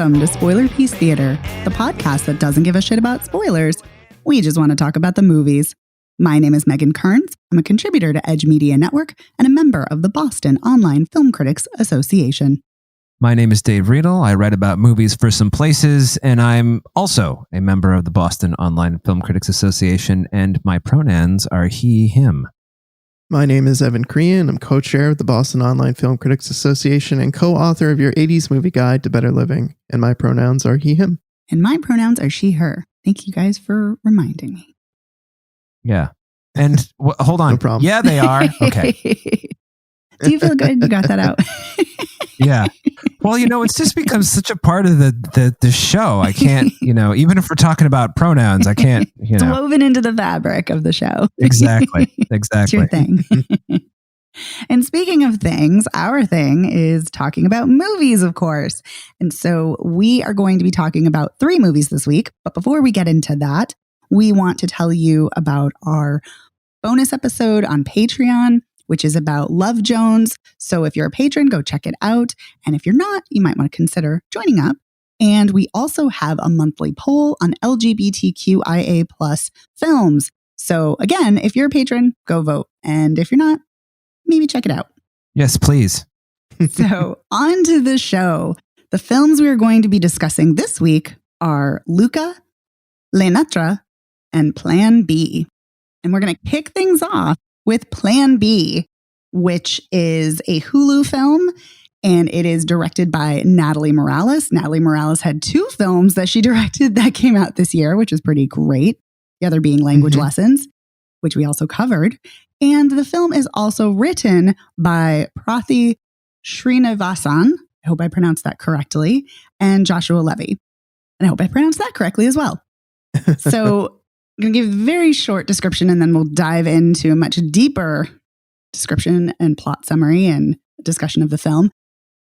Welcome to Spoiler Piece Theater, the podcast that doesn't give a shit about spoilers. We just want to talk about the movies. My name is Megan Kearns. I'm a contributor to Edge Media Network and a member of the Boston Online Film Critics Association. My name is Dave Riedel. I write about movies for some places, and I'm also a member of the Boston Online Film Critics Association, and my pronouns are he, him. My name is Evan Crean. I'm co-chair of the Boston Online Film Critics Association and co-author of your 80s movie guide to better living. And my pronouns are he, him. And my pronouns are she, her. Thank you guys for reminding me. Yeah. And hold on. No problem. Yeah, they are. Okay. Do you feel good? You got that out? Yeah. Well, it's just become such a part of the show. I can't, even if we're talking about pronouns, I can't, It's woven into the fabric of the show. Exactly. It's your thing. And speaking of things, our thing is talking about movies, of course. And so we are going to be talking about 3 movies this week. But before we get into that, we want to tell you about our bonus episode on Patreon, which is about Love Jones. So if you're a patron, go check it out. And if you're not, you might want to consider joining up. And we also have a monthly poll on LGBTQIA+ films. So again, if you're a patron, go vote. And if you're not, maybe check it out. Yes, please. So on to the show. The films we are going to be discussing this week are Luca, Notres, and Plan B. And we're going to kick things off with Plan B, which is a Hulu film, and it is directed by Natalie Morales. Natalie Morales had 2 films that she directed that came out this year, which is pretty great. The other being Language Lessons, which we also covered. And the film is also written by Prathi Srinivasan. I hope I pronounced that correctly. And Joshua Levy. And I hope I pronounced that correctly as well. So I'm going to give a very short description, and then we'll dive into a much deeper description and plot summary and discussion of the film.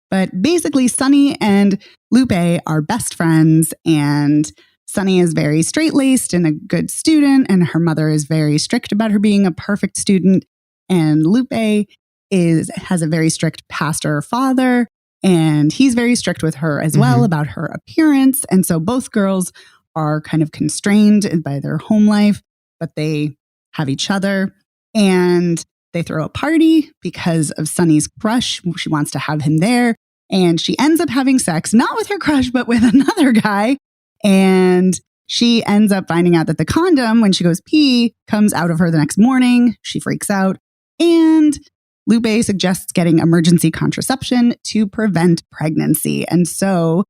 But basically, Sunny and Lupe are best friends, and Sunny is very straight-laced and a good student, and her mother is very strict about her being a perfect student. And Lupe has a very strict pastor father, and he's very strict with her as well about her appearance. And so both girls are kind of constrained by their home life, but they have each other, and they throw a party because of Sunny's crush. She wants to have him there, and she ends up having sex, not with her crush, but with another guy. And she ends up finding out that the condom, when she goes pee, comes out of her the next morning. She freaks out, and Lupe suggests getting emergency contraception to prevent pregnancy. And so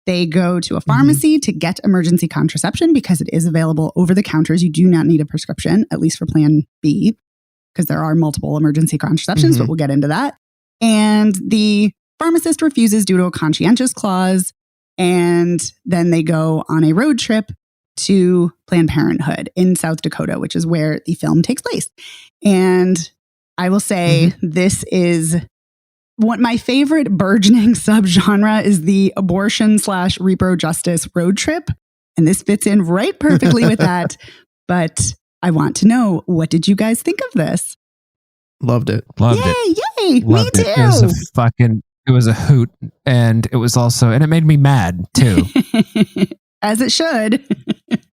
they go to a pharmacy to get emergency contraception because it is available over the counters. You do not need a prescription, at least for Plan B, because there are multiple emergency contraceptions, but we'll get into that. And the pharmacist refuses due to a conscientious clause. And then they go on a road trip to Planned Parenthood in South Dakota, which is where the film takes place. And I will say this is what my favorite burgeoning subgenre is, the abortion/repro justice road trip. And this fits in right perfectly with that. But I want to know, what did you guys think of this? Loved it. Loved it. Yay! Me too. It was a hoot. And it was also, and it made me mad too. As it should.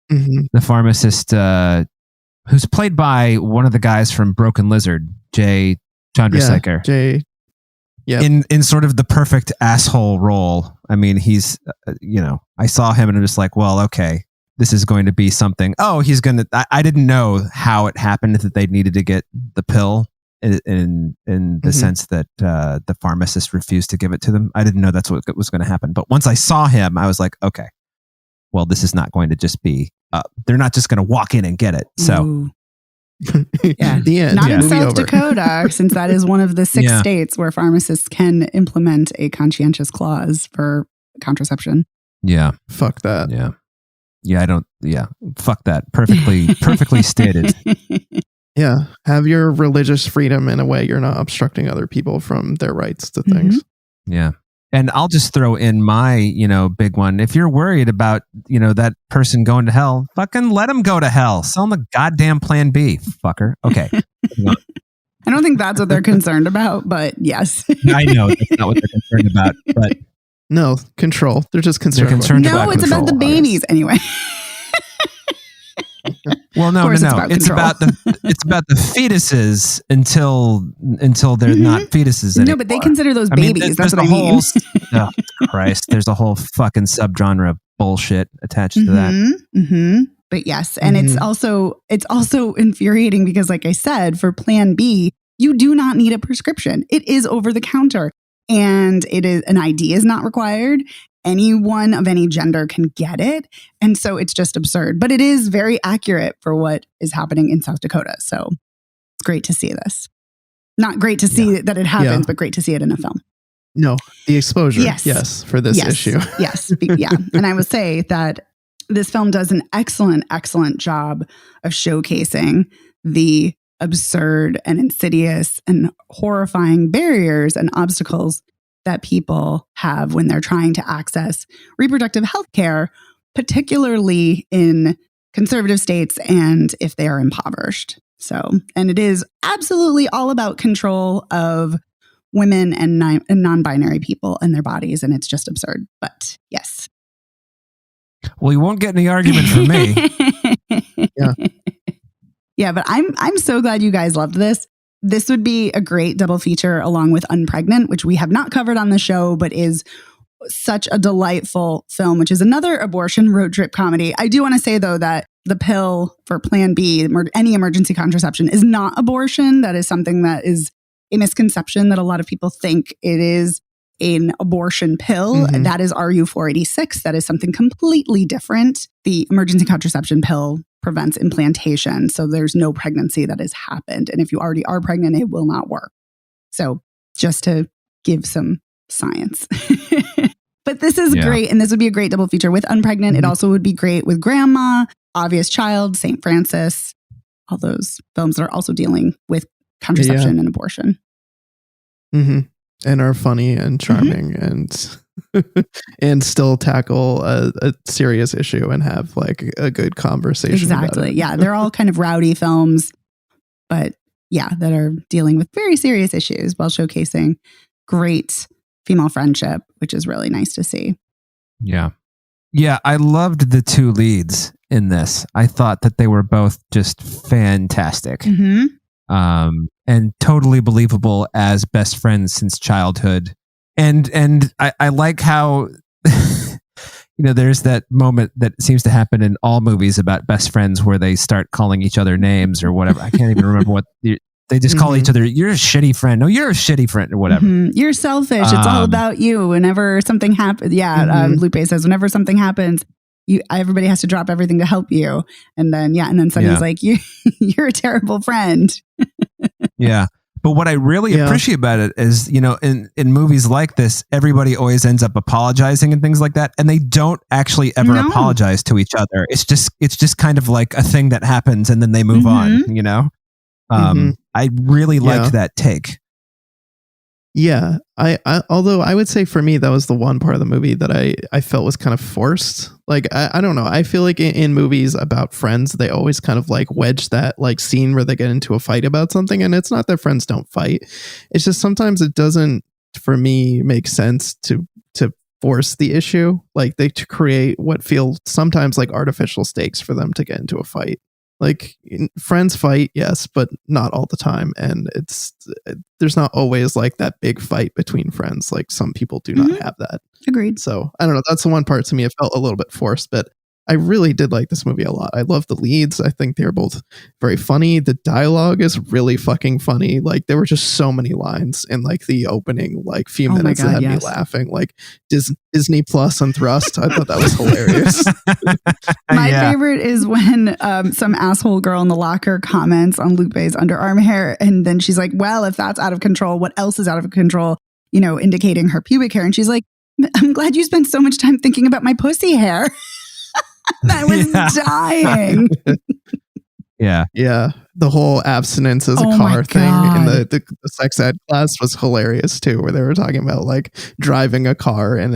The pharmacist, who's played by one of the guys from Broken Lizard, Jay Chandrasekhar. In sort of the perfect asshole role. I mean, he's, I saw him and I'm just like, well, okay, this is going to be something. Oh, he's going to, I didn't know how it happened that they needed to get the pill in the sense that the pharmacist refused to give it to them. I didn't know that's what was going to happen. But once I saw him, I was like, okay, well, this is not going to just be, they're not just going to walk in and get it. So. Yeah, the end. Not in South Dakota, since that is one of the 6 states where pharmacists can implement a conscientious clause for contraception. Yeah. Fuck that. Yeah. Fuck that. Perfectly stated. Yeah. Have your religious freedom in a way you're not obstructing other people from their rights to things. Yeah. And I'll just throw in my, big one. If you're worried about, that person going to hell, fucking let them go to hell. Sell them a goddamn Plan B, fucker. Okay. I don't think that's what they're concerned about, but yes. I know that's not what they're concerned about, but No, control. They're just concerned. They're concerned no, about it's control, about the babies anyway. Well, no. It's about the fetuses until they're not fetuses anymore. No, but they consider those babies. That's what I mean. Oh, Christ, there's a whole fucking subgenre of bullshit attached to that. Mm-hmm. But yes, and it's also infuriating because, like I said, for Plan B, you do not need a prescription. It is over the counter, and an ID is not required. Anyone of any gender can get it. And so it's just absurd. But it is very accurate for what is happening in South Dakota. So it's great to see this. Not great to see that it happens, but great to see it in a film. No, the exposure. Yes, for this issue. Yes. Yeah. And I would say that this film does an excellent, excellent job of showcasing the absurd and insidious and horrifying barriers and obstacles that people have when they're trying to access reproductive health care, particularly in conservative states and if they are impoverished. So, and it is absolutely all about control of women and non-binary people and their bodies, and it's just absurd. But yes. Well, you won't get any argument from me. Yeah, but I'm so glad you guys loved this. This would be a great double feature along with Unpregnant, which we have not covered on the show, but is such a delightful film, which is another abortion road trip comedy. I do want to say, though, that the pill for Plan B, any emergency contraception, is not abortion. That is something that is a misconception that a lot of people think it is an abortion pill. That is RU486. That is something completely different. The emergency contraception pill prevents implantation. So there's no pregnancy that has happened. And if you already are pregnant, it will not work. So just to give some science. But this is great. And this would be a great double feature with Unpregnant. It also would be great with Grandma, Obvious Child, St. Francis, all those films that are also dealing with contraception and abortion. And are funny and charming and still tackle a serious issue and have like a good conversation. Exactly. Yeah. They're all kind of rowdy films, but that are dealing with very serious issues while showcasing great female friendship, which is really nice to see. Yeah. Yeah. I loved the two leads in this. I thought that they were both just fantastic. And totally believable as best friends since childhood. And I like how, there's that moment that seems to happen in all movies about best friends where they start calling each other names or whatever. I can't even remember what they just call each other. You're a shitty friend. No, you're a shitty friend or whatever. You're selfish. It's all about you. Whenever something happens. Lupe says, whenever something happens, everybody has to drop everything to help you. And then, Sunny's like, you're a terrible friend. Yeah. But what I really appreciate about it is, in movies like this, everybody always ends up apologizing and things like that. And they don't actually ever apologize to each other. It's just kind of like a thing that happens and then they move on, I really liked that take. Yeah. Although I would say for me, that was the one part of the movie that I felt was kind of forced. Like, I don't know. I feel like in movies about friends, they always kind of like wedge that like scene where they get into a fight about something. And it's not that friends don't fight. It's just sometimes it doesn't, for me, make sense to force the issue. Like they to create what feel sometimes like artificial stakes for them to get into a fight. Like friends fight, yes, but not all the time. And there's not always like that big fight between friends. Like some people do not have that. Agreed. So I don't know. That's the one part to me. It felt a little bit forced, but I really did like this movie a lot. I love the leads. I think they're both very funny. The dialogue is really fucking funny. Like there were just so many lines in like the opening like few minutes that had me laughing. Like Disney Plus and Thrust. I thought that was hilarious. My favorite is when some asshole girl in the locker comments on Lupe's underarm hair, and then she's like, "Well, if that's out of control, what else is out of control?" Indicating her pubic hair, and she's like, "I'm glad you spent so much time thinking about my pussy hair." I was dying. Yeah. The whole abstinence as a car thing in the sex ed class was hilarious too, where they were talking about like driving a car and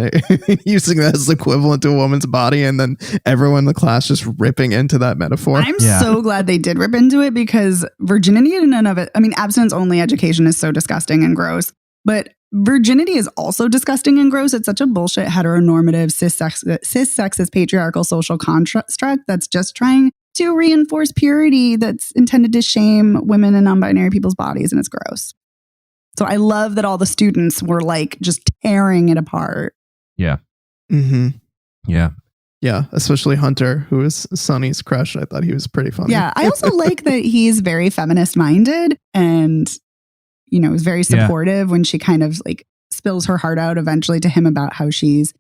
using that as equivalent to a woman's body, and then everyone in the class just ripping into that metaphor. I'm so glad they did rip into it, because virginity in and of it, I mean, abstinence only education is so disgusting and gross. But virginity is also disgusting and gross. It's such a bullshit heteronormative cis-sexist patriarchal social construct that's just trying to reinforce purity that's intended to shame women and non-binary people's bodies, and it's gross. So I love that all the students were like just tearing it apart. Yeah. Mm-hmm. Yeah. Yeah, especially Hunter, who is Sonny's crush. I thought he was pretty funny. Yeah, I also like that he's very feminist minded and, you know, is very supportive when she kind of like spills her heart out eventually to him about how she's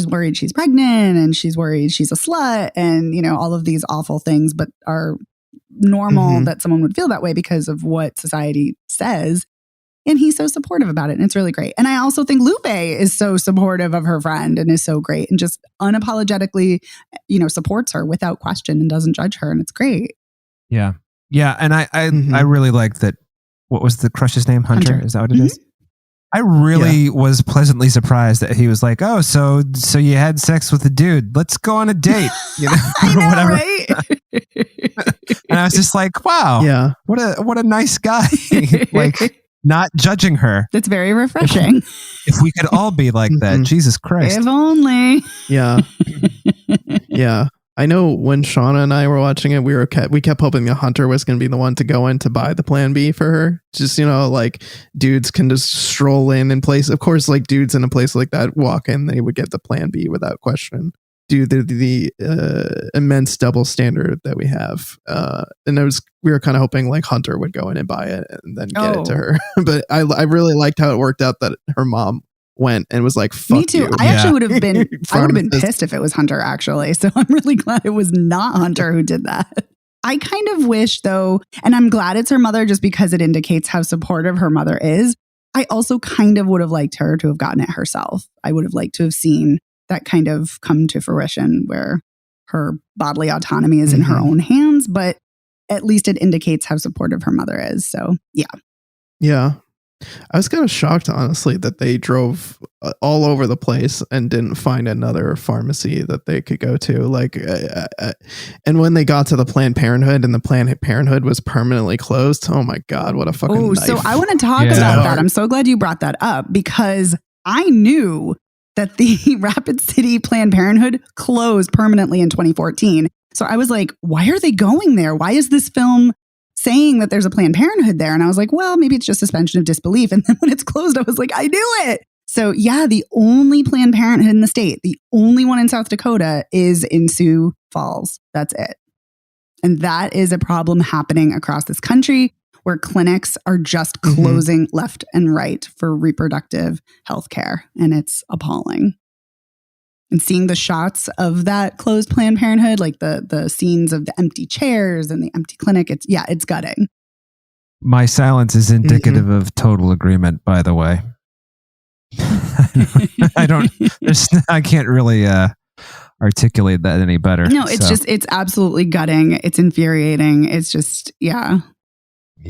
worried she's pregnant and she's worried she's a slut and, you know, all of these awful things, but are normal that someone would feel that way because of what society says. And he's so supportive about it. And it's really great. And I also think Lupe is so supportive of her friend and is so great and just unapologetically, you know, supports her without question and doesn't judge her. And it's great. Yeah. Yeah. And I really like that. What was the crush's name? Hunter? Is that what it is? I really was pleasantly surprised that he was like, oh, so you had sex with a dude. Let's go on a date. You know, I know, whatever. Right? And I was just like, wow, what a nice guy. Like, not judging her. That's very refreshing. If we could all be like that, Jesus Christ. If only. Yeah. Yeah. I know when Shauna and I were watching it, we kept hoping that Hunter was going to be the one to go in to buy the Plan B for her. Just, you know, like dudes can just stroll in place. Of course, like dudes in a place like that walk in, they would get the Plan B without question. Due to the immense double standard that we have. And we were kind of hoping like Hunter would go in and buy it and then get it to her. But I really liked how it worked out that her mom went and was like, fuck me too. you. I actually would have been pissed if it was Hunter actually. So I'm really glad it was not Hunter who did that. I kind of wish though, and I'm glad it's her mother just because it indicates how supportive her mother is. I also kind of would have liked her to have gotten it herself. I would have liked to have seen that kind of come to fruition where her bodily autonomy is in her own hands, but at least it indicates how supportive her mother is. So, yeah. Yeah. I was kind of shocked, honestly, that they drove all over the place and didn't find another pharmacy that they could go to. Like, and when they got to the Planned Parenthood and the Planned Parenthood was permanently closed, oh my God, what a fucking knife. So I want to talk about that. I'm so glad you brought that up because I knew that the Rapid City Planned Parenthood closed permanently in 2014. So I was like, why are they going there? Why is this film saying that there's a Planned Parenthood there? And I was like, well, maybe it's just suspension of disbelief. And then when it's closed, I was like, I knew it. So yeah, the only Planned Parenthood in the state, the only one in South Dakota is in Sioux Falls. That's it. And that is a problem happening across this country, where clinics are just closing left and right for reproductive health care. And it's appalling. And seeing the shots of that closed Planned Parenthood, like the scenes of the empty chairs and the empty clinic, it's gutting. My silence is indicative of total agreement, by the way. I can't really articulate that any better. No, it's absolutely gutting. It's infuriating. It's just, yeah.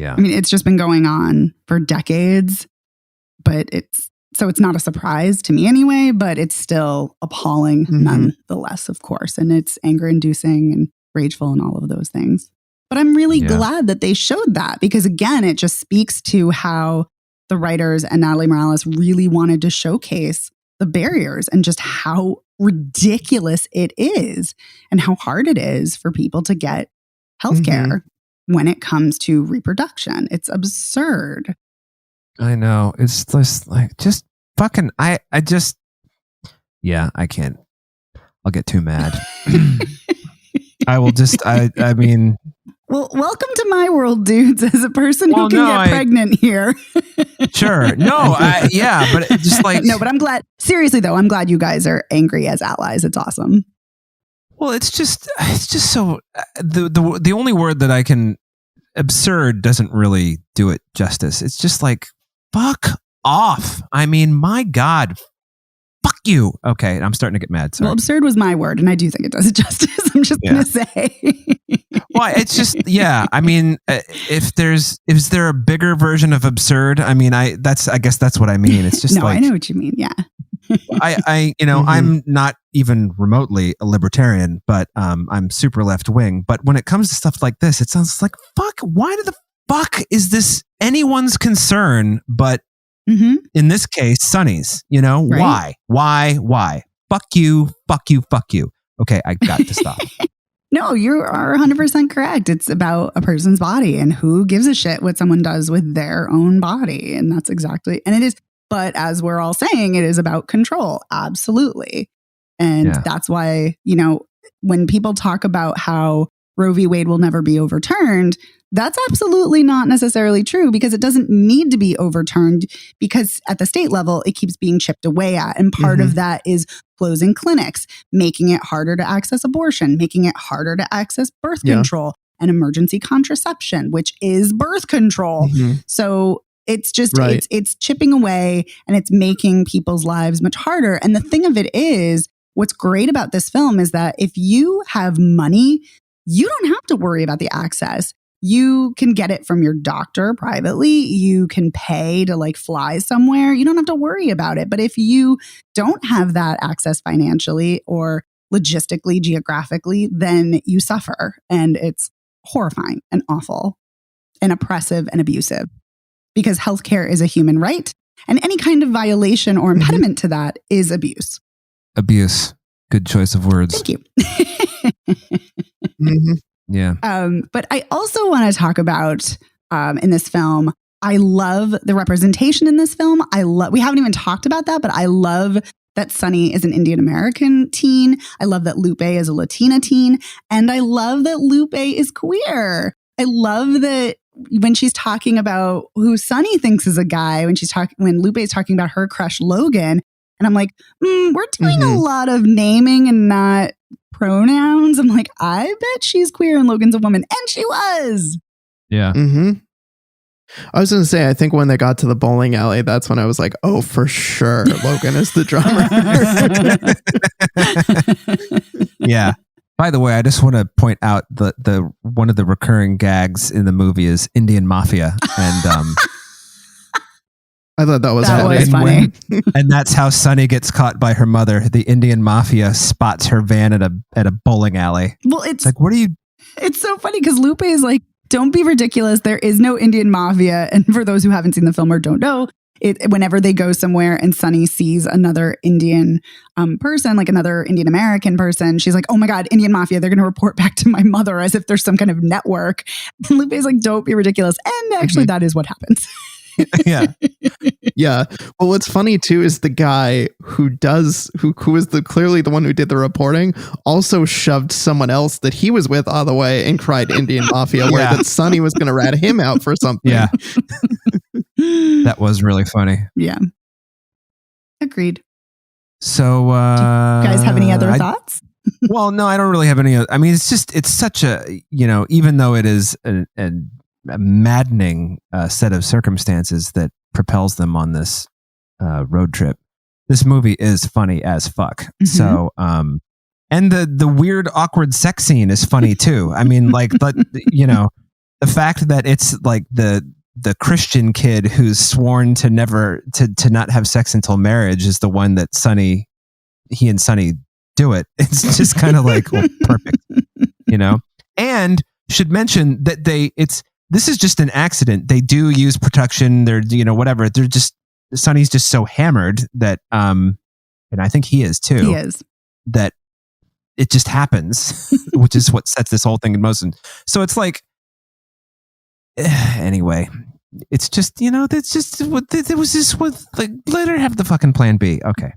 I mean, it's just been going on for decades, but it's not a surprise to me anyway, but it's still appalling nonetheless, of course. And it's anger inducing and rageful and all of those things. But I'm really glad that they showed that because again, it just speaks to how the writers and Natalie Morales really wanted to showcase the barriers and just how ridiculous it is and how hard it is for people to get healthcare. When it comes to reproduction. It's absurd. I know. It's just like, just fucking, I can't. I'll get too mad. I will just, I mean. Well, welcome to my world, dudes, as a person who can get pregnant here. Sure. No, but it just like. No, but I'm glad, seriously though, I'm glad you guys are angry as allies. It's awesome. Well, it's just so the only word that I can, absurd doesn't really do it justice. It's just like, fuck off. I mean, my God, fuck you. Okay, I'm starting to get mad. Sorry. Well, absurd was my word, and I do think it does it justice. I'm just going to say. Well, it's just, I mean, is there a bigger version of absurd? I mean, I guess that's what I mean. It's just I know what you mean. Yeah. I'm not even remotely a libertarian, but I'm super left wing. But when it comes to stuff like this, it sounds like, fuck, why the fuck is this anyone's concern but Mm-hmm. In this case, Sonny's. Right. Why? Fuck you. Okay, I got to stop. No, you are 100% correct. It's about a person's body and who gives a shit what someone does with their own body. And that's exactly, and it is, but as we're all saying, it is about control. Absolutely. And that's why, when people talk about how Roe v. Wade will never be overturned, that's absolutely not necessarily true, because it doesn't need to be overturned, because at the state level, it keeps being chipped away at. And part of that is closing clinics, making it harder to access abortion, making it harder to access birth control and emergency contraception, which is birth control. So it's just, it's chipping away, and it's making people's lives much harder. And the thing of it is, what's great about this film is that if you have money, you don't have to worry about the access. You can get it from your doctor privately. You can pay to fly somewhere. You don't have to worry about it. But if you don't have that access financially or logistically, geographically, then you suffer. And it's horrifying and awful and oppressive and abusive, because healthcare is a human right. And any kind of violation or impediment to that is abuse. Abuse. Good choice of words. Thank you. Yeah. But I also want to talk about in this film, I love the representation in this film. We haven't even talked about that, but I love that Sonny is an Indian American teen. I love that Lupe is a Latina teen. And I love that Lupe is queer. I love that when she's talking about who Sonny thinks is a guy, when Lupe is talking about her crush Logan, and I'm like, we're doing a lot of naming and not pronouns. I'm like, I bet she's queer and Logan's a woman. And she was. Yeah. I was going to say, I think when they got to the bowling alley, that's when I was like, oh, for sure, Logan is the drummer. Yeah. By the way, I just want to point out the one of the recurring gags in the movie is Indian Mafia. And I thought that was funny. And that's how Sonny gets caught by her mother. The Indian Mafia spots her van at a bowling alley. Well, it's like, what are you? It's so funny because Lupe is like, don't be ridiculous. There is no Indian Mafia. And for those who haven't seen the film or don't know, whenever they go somewhere and Sonny sees another Indian person, like another Indian American person, she's like, oh my God, Indian Mafia. They're going to report back to my mother as if there's some kind of network. And Lupe is like, don't be ridiculous. And actually, that is what happens. Yeah. Well, what's funny too is the guy who is clearly the one who did the reporting also shoved someone else that he was with out of the way and cried Indian Mafia, where that Sonny was going to rat him out for something. Yeah. That was really funny. Yeah. Agreed. So, do you guys have any other thoughts? Well, no, I don't really have any. I mean, it's such a, even though it is a maddening set of circumstances that propels them on this road trip, this movie is funny as fuck. So and the weird awkward sex scene is funny too. I mean, the fact that it's like the Christian kid who's sworn to never to not have sex until marriage is the one that he and Sonny do it. It's just kind of like, well, perfect, and should mention that this is just an accident. They do use protection. They're, whatever. They're just, Sonny's just so hammered that, and I think he is too. He is. That it just happens, which is what sets this whole thing in motion. So it's like, anyway, it's just, it's just, it was just let her have the fucking plan B. Okay.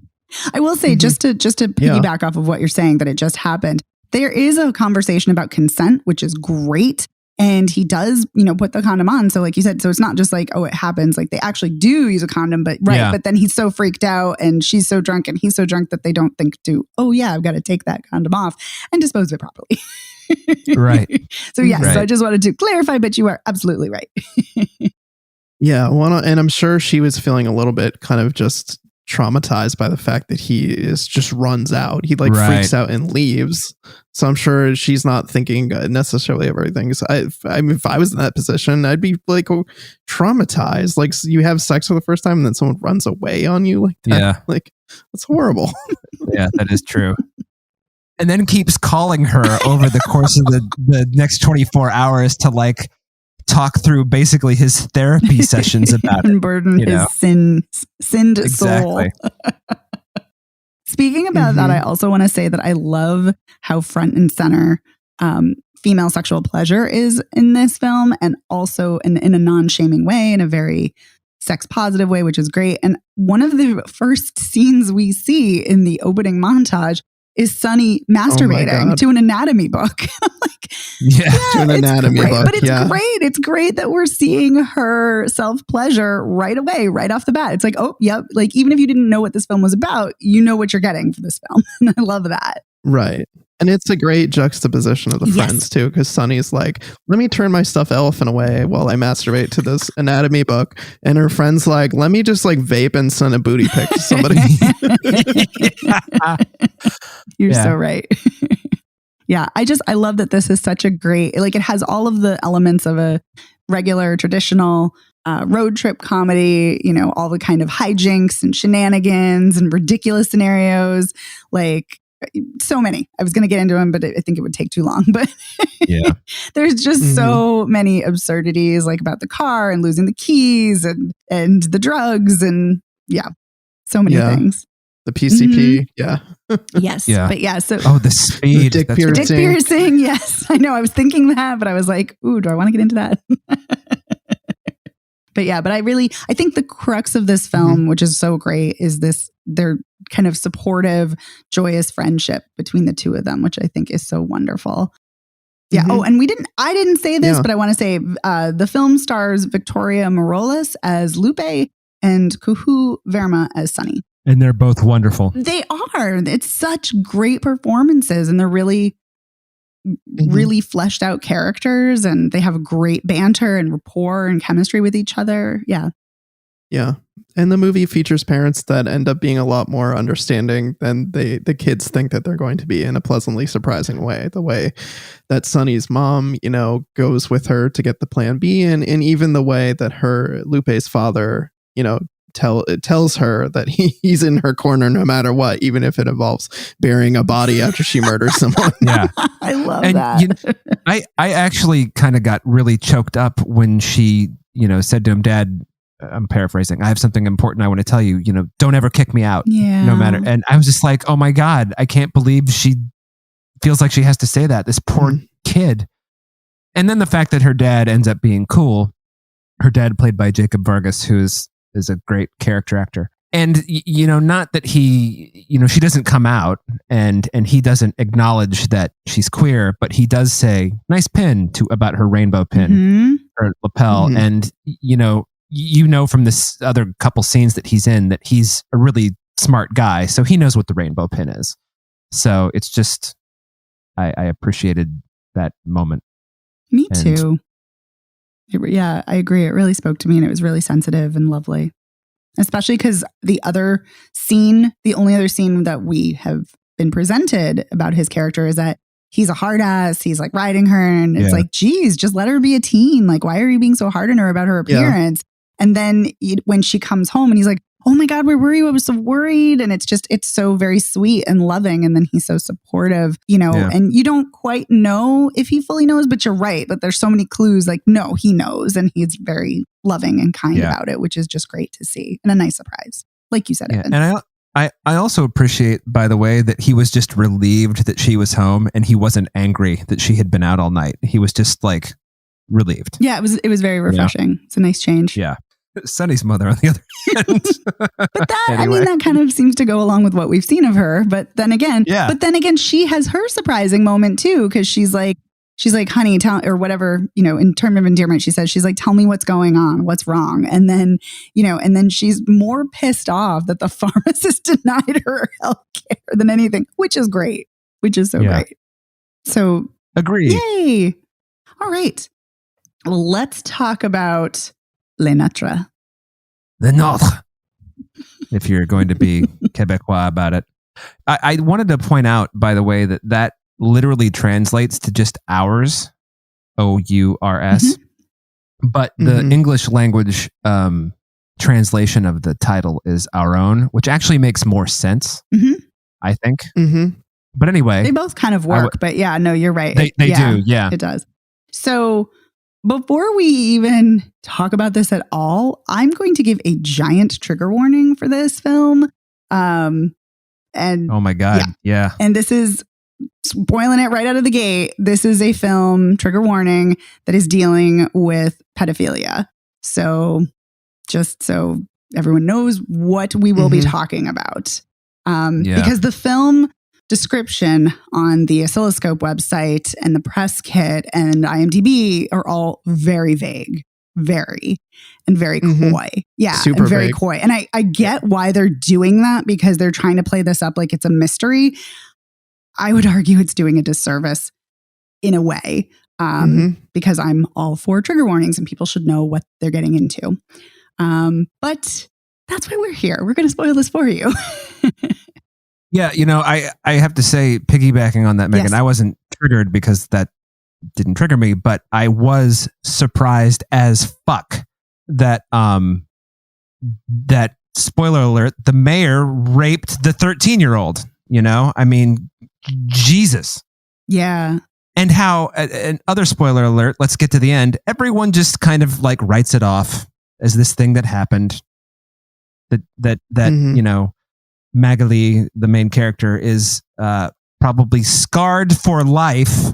I will say, just to piggyback off of what you're saying, that it just happened. There is a conversation about consent, which is great. And he does, put the condom on. So like you said, so it's not just like, oh, it happens. Like they actually do use a condom, but But then he's so freaked out and she's so drunk and he's so drunk that they don't think to, oh yeah, I've got to take that condom off and dispose of it properly. Right. So yes, so I just wanted to clarify, but you are absolutely right. Yeah. Well, and I'm sure she was feeling a little bit kind of just traumatized by the fact that he just runs out. He freaks out and leaves. So I'm sure she's not thinking necessarily of everything. So I mean, if I was in that position, I'd be like traumatized. Like you have sex for the first time and then someone runs away on you like that. Yeah. Like that's horrible. Yeah, that is true. And then keeps calling her over the course of the next 24 hours to talk through basically his therapy sessions about it. Unburden his sinned soul. Speaking about that, I also want to say that I love how front and center female sexual pleasure is in this film, and also in a non-shaming way, in a very sex positive way, which is great. And one of the first scenes we see in the opening montage is Sunny masturbating to an anatomy book. To an anatomy book. But it's great. It's great that we're seeing her self-pleasure right away, right off the bat. It's like, oh, yep. Like, even if you didn't know what this film was about, you know what you're getting for this film. And I love that. Right. And it's a great juxtaposition of the friends too, because Sunny's like, let me turn my stuffed elephant away while I masturbate to this anatomy book. And her friend's like, let me just like vape and send a booty pic to somebody. You're so right. I love that this is such a great, like, it has all of the elements of a regular traditional road trip comedy, you know, all the kind of hijinks and shenanigans and ridiculous scenarios, like, so many. I was going to get into them, but I think it would take too long. But there's just so many absurdities, like about the car and losing the keys and the drugs and so many things. The PCP, yes, but so the speed, the dick piercing. Yes, I know. I was thinking that, but I was like, ooh, do I want to get into that? But I think the crux of this film, which is so great, is their kind of supportive, joyous friendship between the two of them, which I think is so wonderful. Yeah. Oh, and I didn't say this, but I want to say the film stars Victoria Morales as Lupe and Kuhu Verma as Sunny. And they're both wonderful. They are. It's such great performances, and they're really fleshed out characters, and they have great banter and rapport and chemistry with each other. Yeah. And the movie features parents that end up being a lot more understanding than the kids think that they're going to be, in a pleasantly surprising way. The way that Sunny's mom, you know, goes with her to get the plan B, and even the way that Lupe's father, you know, tells her that he's in her corner no matter what, even if it involves burying a body after she murders someone. I love that. You know, I actually kind of got really choked up when she, you know, said to him, Dad, I'm paraphrasing, I have something important I want to tell you, you know, don't ever kick me out, no matter. And I was just like, oh my God, I can't believe she feels like she has to say that, this poor kid. And then the fact that her dad ends up being cool, her dad played by Jacob Vargas, who is a great character actor. And, you know, not that he, you know, she doesn't come out and he doesn't acknowledge that she's queer, but he does say, nice pin about her rainbow pin, or lapel. And, you know from this other couple scenes that he's in that he's a really smart guy. So he knows what the rainbow pin is. So it's just, I appreciated that moment. Me too. I agree. It really spoke to me, and it was really sensitive and lovely. Especially because the only other scene that we have been presented about his character is that he's a hard ass. He's like riding her, and it's like, geez, just let her be a teen. Like, why are you being so hard on her about her appearance? And then when she comes home and he's like, oh my God, where were you? I was so worried. And it's so very sweet and loving. And then he's so supportive, you know, and you don't quite know if he fully knows, but you're right. But there's so many clues, like, no, he knows. And he's very loving and kind about it, which is just great to see. And a nice surprise, like you said, Evan. And I also appreciate, by the way, that he was just relieved that she was home, and he wasn't angry that she had been out all night. He was just like relieved. Yeah, it was very refreshing. It's a nice change. Yeah. Sunny's mother on the other hand. But that, anyway. I mean, that kind of seems to go along with what we've seen of her. But then again, she has her surprising moment too, because she's like, honey, tell, or whatever, you know, in term of endearment, she says, she's like, tell me what's going on, what's wrong. And then, you know, and then she's more pissed off that the pharmacist denied her health care than anything, which is great, which is so great. So agree. Yay. All right. Well, let's talk about Les Notres. Les Notres. If you're going to be Quebecois about it. I wanted to point out, by the way, that literally translates to just hours, OURS. But the English language translation of the title is our own, which actually makes more sense, I think. But anyway. They both kind of work, but yeah, no, you're right. They do, yeah. It does. So before we even talk about this at all, I'm going to give a giant trigger warning for this film. And oh my God. Yeah. And this is spoiling it right out of the gate. This is a film, trigger warning, that is dealing with pedophilia. So just so everyone knows what we will be talking about. Because the film description on the Oscilloscope website and the press kit and IMDb are all very vague, very coy. Yeah, super and very vague. coy. And I get why they're doing that, because they're trying to play this up like it's a mystery. I would argue it's doing a disservice in a way, because I'm all for trigger warnings and people should know what they're getting into. But that's why we're here. We're going to spoil this for you. Yeah, I have to say, piggybacking on that, Megan, yes. I wasn't triggered because that didn't trigger me, but I was surprised as fuck that that, spoiler alert, the mayor raped the 13-year-old. I mean, Jesus. Yeah. And how, and other spoiler alert, let's get to the end. Everyone just kind of like writes it off as this thing that happened. That Magali, the main character, is probably scarred for life.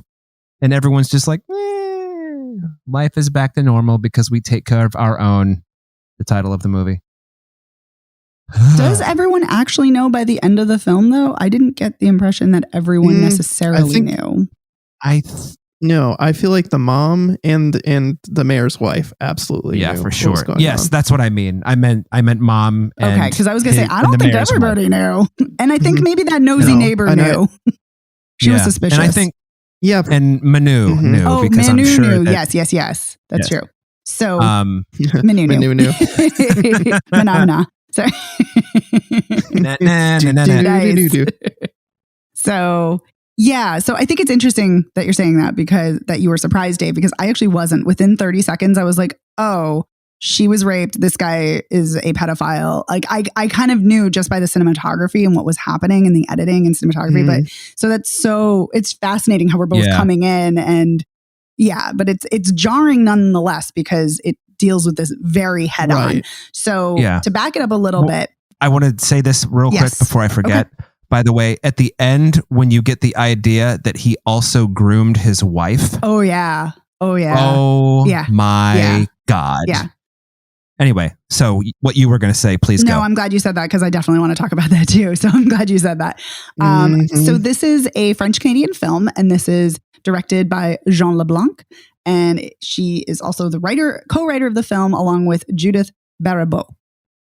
And everyone's just like, life is back to normal because we take care of our own. The title of the movie. Does everyone actually know by the end of the film, though? I didn't get the impression that everyone necessarily knew. No, I feel like the mom and the mayor's wife absolutely knew for sure. Yes, on. That's what I mean. I meant mom. And okay, because I was going to say, I don't think everybody knew. And I think maybe that nosy neighbor knew. She was suspicious. And I think, and Manu knew. Because Manu I'm sure knew. Yes. That's true. So, Manu knew. Manana. Sorry. So, yeah. So I think it's interesting that you're saying that, because that you were surprised, Dave, because I actually wasn't. Within 30 seconds, I was like, oh, she was raped. This guy is a pedophile. Like I kind of knew just by the cinematography and what was happening in the editing and cinematography. But so it's fascinating how we're both coming in, and but it's jarring nonetheless, because it deals with this very head on. So to back it up a little bit. I want to say this real quick before I forget. Okay. By the way, at the end, when you get the idea that he also groomed his wife. Oh, yeah. My God. Yeah. Anyway, so what you were going to say, please go. No, I'm glad you said that, because I definitely want to talk about that too. So I'm glad you said that. So this is a French-Canadian film, and this is directed by Jean LeBlanc. And she is also the co-writer of the film, along with Judith Baribeau.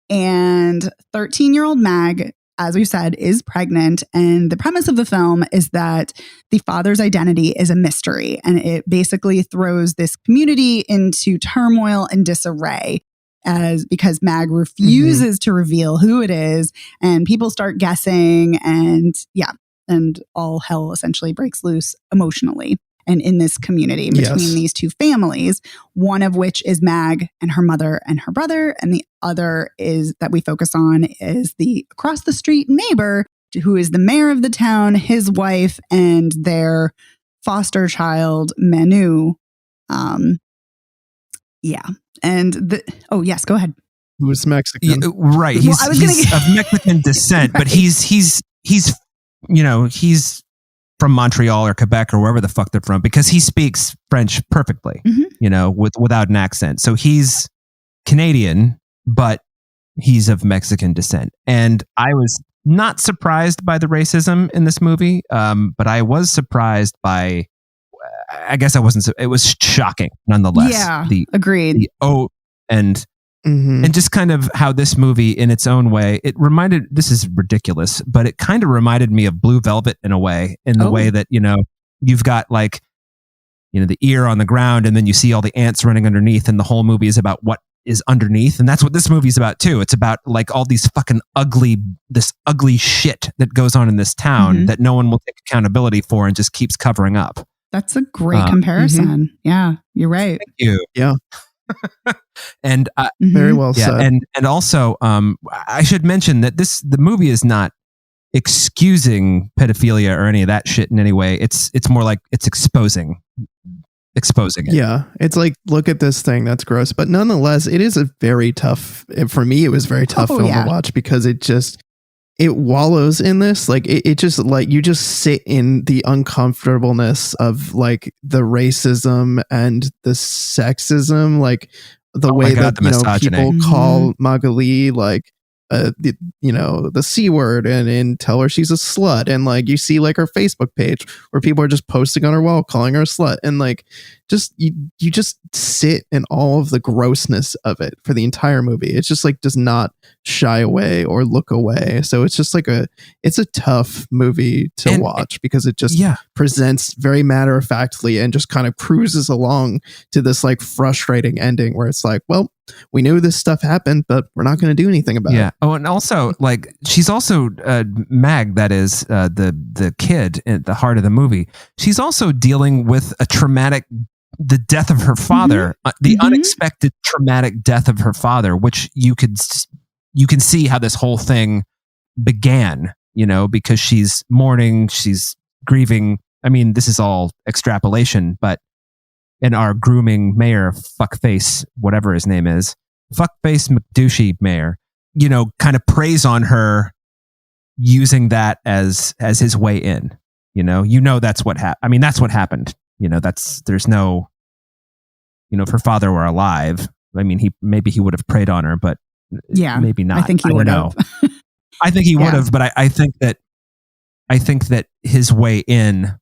And 13-year-old Mag, as we've said, is pregnant. And the premise of the film is that the father's identity is a mystery. And it basically throws this community into turmoil and disarray, because Mag refuses to reveal who it is. And people start guessing, and all hell essentially breaks loose emotionally. And in this community between these two families, one of which is Mag and her mother and her brother, and the other is that we focus on is the across the street neighbor, who is the mayor of the town, his wife, and their foster child, Manu. And yes, go ahead. Who's Mexican? Yeah, right. He's of Mexican descent, but he's from Montreal or Quebec or wherever the fuck they're from, because he speaks French perfectly, without an accent. So he's Canadian, but he's of Mexican descent. And I was not surprised by the racism in this movie, but I was surprised by, I guess I wasn't, it was shocking nonetheless. Yeah, agreed. And just kind of how this movie in its own way, this is ridiculous, but it kind of reminded me of Blue Velvet in a way, in the way that, you've got like, the ear on the ground, and then you see all the ants running underneath, and the whole movie is about what is underneath. And that's what this movie is about too. It's about like all these fucking ugly shit that goes on in this town that no one will take accountability for and just keeps covering up. That's a great comparison. Yeah, you're right. Thank you. Yeah. And very well said. And also, I should mention that the movie is not excusing pedophilia or any of that shit in any way. It's more like it's exposing exposing it. Yeah, it's like, look at this thing, that's gross. But nonetheless, it is a very tough, for me, it was very tough film to watch because it wallows in this. Like it just like, you just sit in the uncomfortableness of like the racism and the sexism, like the way that people call Magali like the C word and tell her she's a slut, and like you see like her Facebook page where people are just posting on her wall calling her a slut, and like just you just sit in all of the grossness of it for the entire movie. It's just like does not shy away or look away. So it's just like it's a tough movie to watch because it just presents very matter of factly and just kind of cruises along to this like frustrating ending where it's like, well, we knew this stuff happened, but we're not going to do anything about it. Oh, and also, like, she's also Mag, that is the kid at the heart of the movie. She's also dealing with the death of her father, the unexpected traumatic death of her father, which you can see how this whole thing began. Because she's mourning, she's grieving. I mean, this is all extrapolation, but. And our grooming mayor, fuckface, whatever his name is, fuckface McDouchey mayor, kind of preys on her using that as his way in. That's what happened. I mean, that's what happened. There's no, if her father were alive, I mean, he would have preyed on her, but maybe not. I think he would have. I think he would have, but I think that his way in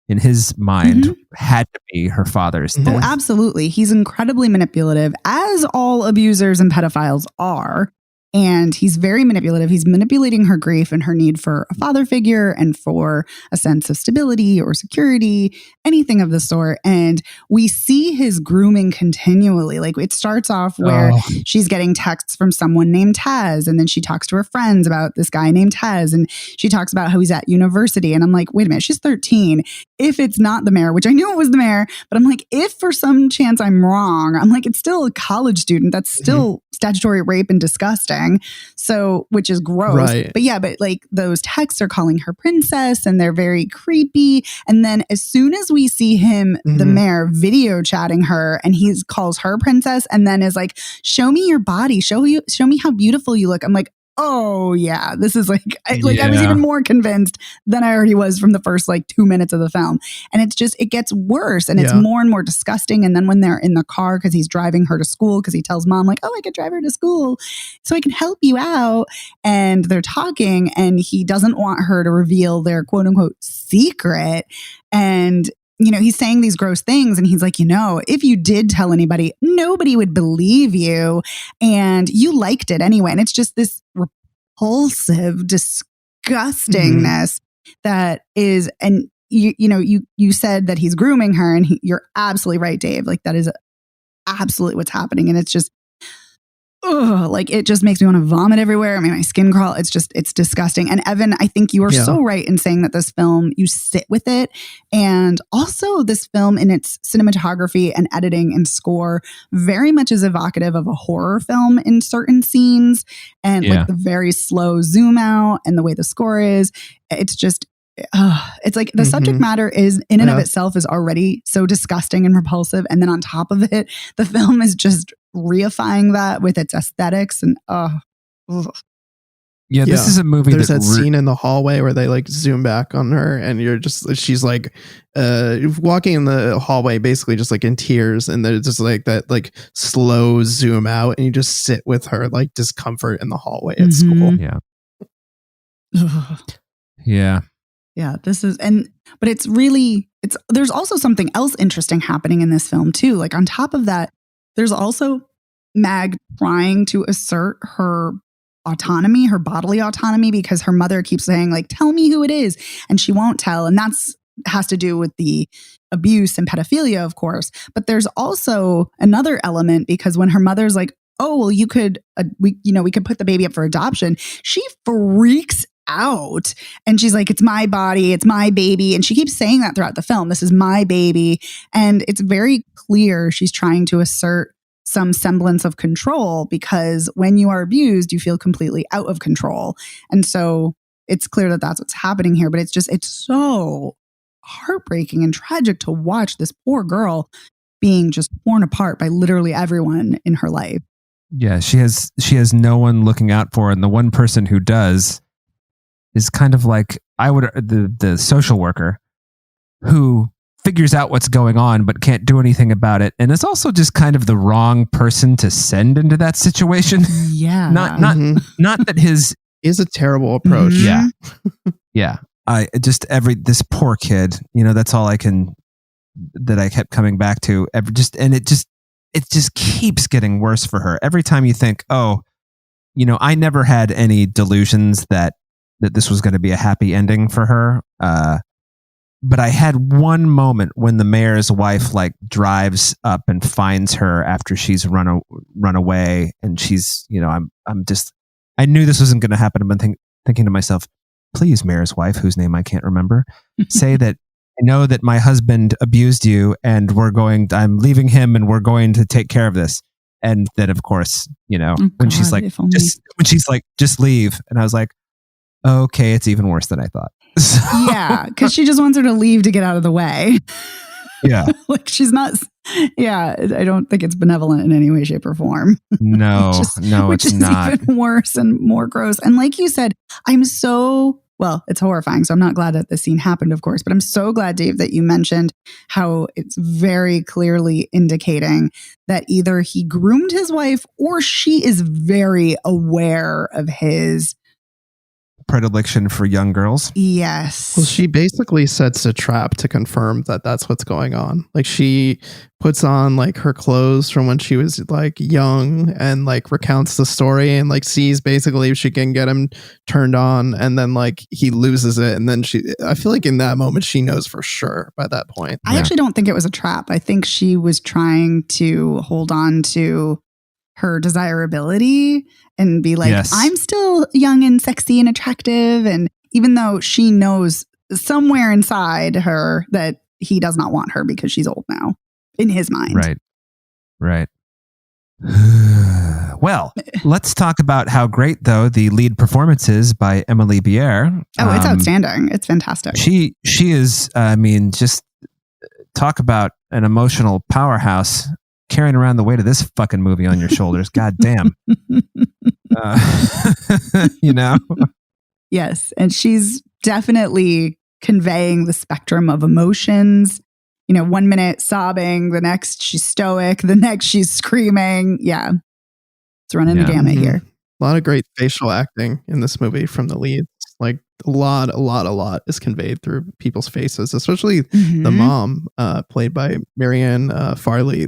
his mind had to be her father's death. Oh, absolutely. He's incredibly manipulative, as all abusers and pedophiles are. And he's very manipulative. He's manipulating her grief and her need for a father figure and for a sense of stability or security, anything of the sort. And we see his grooming continually. Like it starts off where she's getting texts from someone named Taz. And then she talks to her friends about this guy named Taz. And she talks about how he's at university. And I'm like, wait a minute, she's 13. If it's not the mayor, which I knew it was the mayor, but I'm like, if for some chance I'm wrong, I'm like, it's still a college student. That's still statutory rape and disgusting. So, which is gross. Right. But like those texts are calling her princess and they're very creepy. And then as soon as we see him, the mayor, video chatting her and he calls her princess and then is like, show me your body, show me how beautiful you look. I'm like, oh yeah, this is like, I was even more convinced than I already was from the first 2 minutes of the film. And it gets worse and it's more and more disgusting. And then when they're in the car, because he's driving her to school, because he tells mom like, oh, I could drive her to school so I can help you out. And they're talking and he doesn't want her to reveal their quote unquote secret. And he's saying these gross things and he's like, if you did tell anybody, nobody would believe you and you liked it anyway. And it's just this repulsive disgustingness that is, and you said that he's grooming her and you're absolutely right, Dave. Like that is absolutely what's happening. And it's just, it just makes me want to vomit everywhere. I mean, my skin crawl. It's disgusting. And Evan, I think you are so right in saying that this film, you sit with it. And also this film in its cinematography and editing and score very much is evocative of a horror film in certain scenes. And the very slow zoom out and the way the score is, it's just, it's like the subject matter is in and of itself is already so disgusting and repulsive. And then on top of it, the film is just reifying that with its aesthetics and this is a movie. There's that scene in the hallway where they zoom back on her and she's walking in the hallway basically just in tears, and there's just that slow zoom out and you just sit with her discomfort in the hallway at school. This is, but there's also something else interesting happening in this film too. On top of that, there's also Mag trying to assert her autonomy, her bodily autonomy, because her mother keeps saying tell me who it is. And she won't tell. And has to do with the abuse and pedophilia, of course. But there's also another element because when her mother's like, oh, well, you could, we could put the baby up for adoption. She freaks out and she's like, it's my body, it's my baby. And she keeps saying that throughout the film. This is my baby. And it's very clear she's trying to assert some semblance of control because when you are abused, you feel completely out of control. And so it's clear that that's what's happening here, but it's so heartbreaking and tragic to watch this poor girl being just torn apart by literally everyone in her life. Yeah, she has no one looking out for her, and the one person who does is kind of like the social worker who figures out what's going on but can't do anything about it, and is also just kind of the wrong person to send into that situation. Yeah, not that his is a terrible approach. Yeah, yeah. This poor kid. That's all I kept coming back to. It just keeps getting worse for her. Every time you think, I never had any delusions that this was going to be a happy ending for her. But I had one moment when the mayor's wife drives up and finds her after she's run away, and she's, I knew this wasn't going to happen. I've been thinking to myself, please, mayor's wife, whose name I can't remember, say that I know that my husband abused you, and I'm leaving him, and we're going to take care of this. And then, of course, when she's like, just leave. And I was like, okay, it's even worse than I thought. So, yeah, because she just wants her to leave to get out of the way. Yeah. She's not. Yeah, I don't think it's benevolent in any way, shape, or form. No, which it's not. Even worse and more gross. And like you said, it's horrifying. So I'm not glad that this scene happened, of course, but I'm so glad, Dave, that you mentioned how it's very clearly indicating that either he groomed his wife or she is very aware of his predilection for young girls. Yes. Well, she basically sets a trap to confirm that that's what's going on. She puts on her clothes from when she was young and recounts the story and sees basically if she can get him turned on, and then he loses it, and then I feel in that moment she knows for sure by that point. I actually don't think it was a trap. I think she was trying to hold on to her desirability and be like, yes, I'm still young and sexy and attractive. And even though she knows somewhere inside her that he does not want her because she's old now, in his mind. Right. Well, let's talk about how great, though, the lead performance is by Emily Bier. Oh, it's outstanding. It's fantastic. She is, just talk about an emotional powerhouse. Carrying around the weight of this fucking movie on your shoulders. God damn. Yes. And she's definitely conveying the spectrum of emotions. 1 minute sobbing, the next she's stoic, the next she's screaming. Yeah. It's running the gamut here. A lot of great facial acting in this movie from the leads. A lot is conveyed through people's faces, especially the mom, played by Marianne Farley.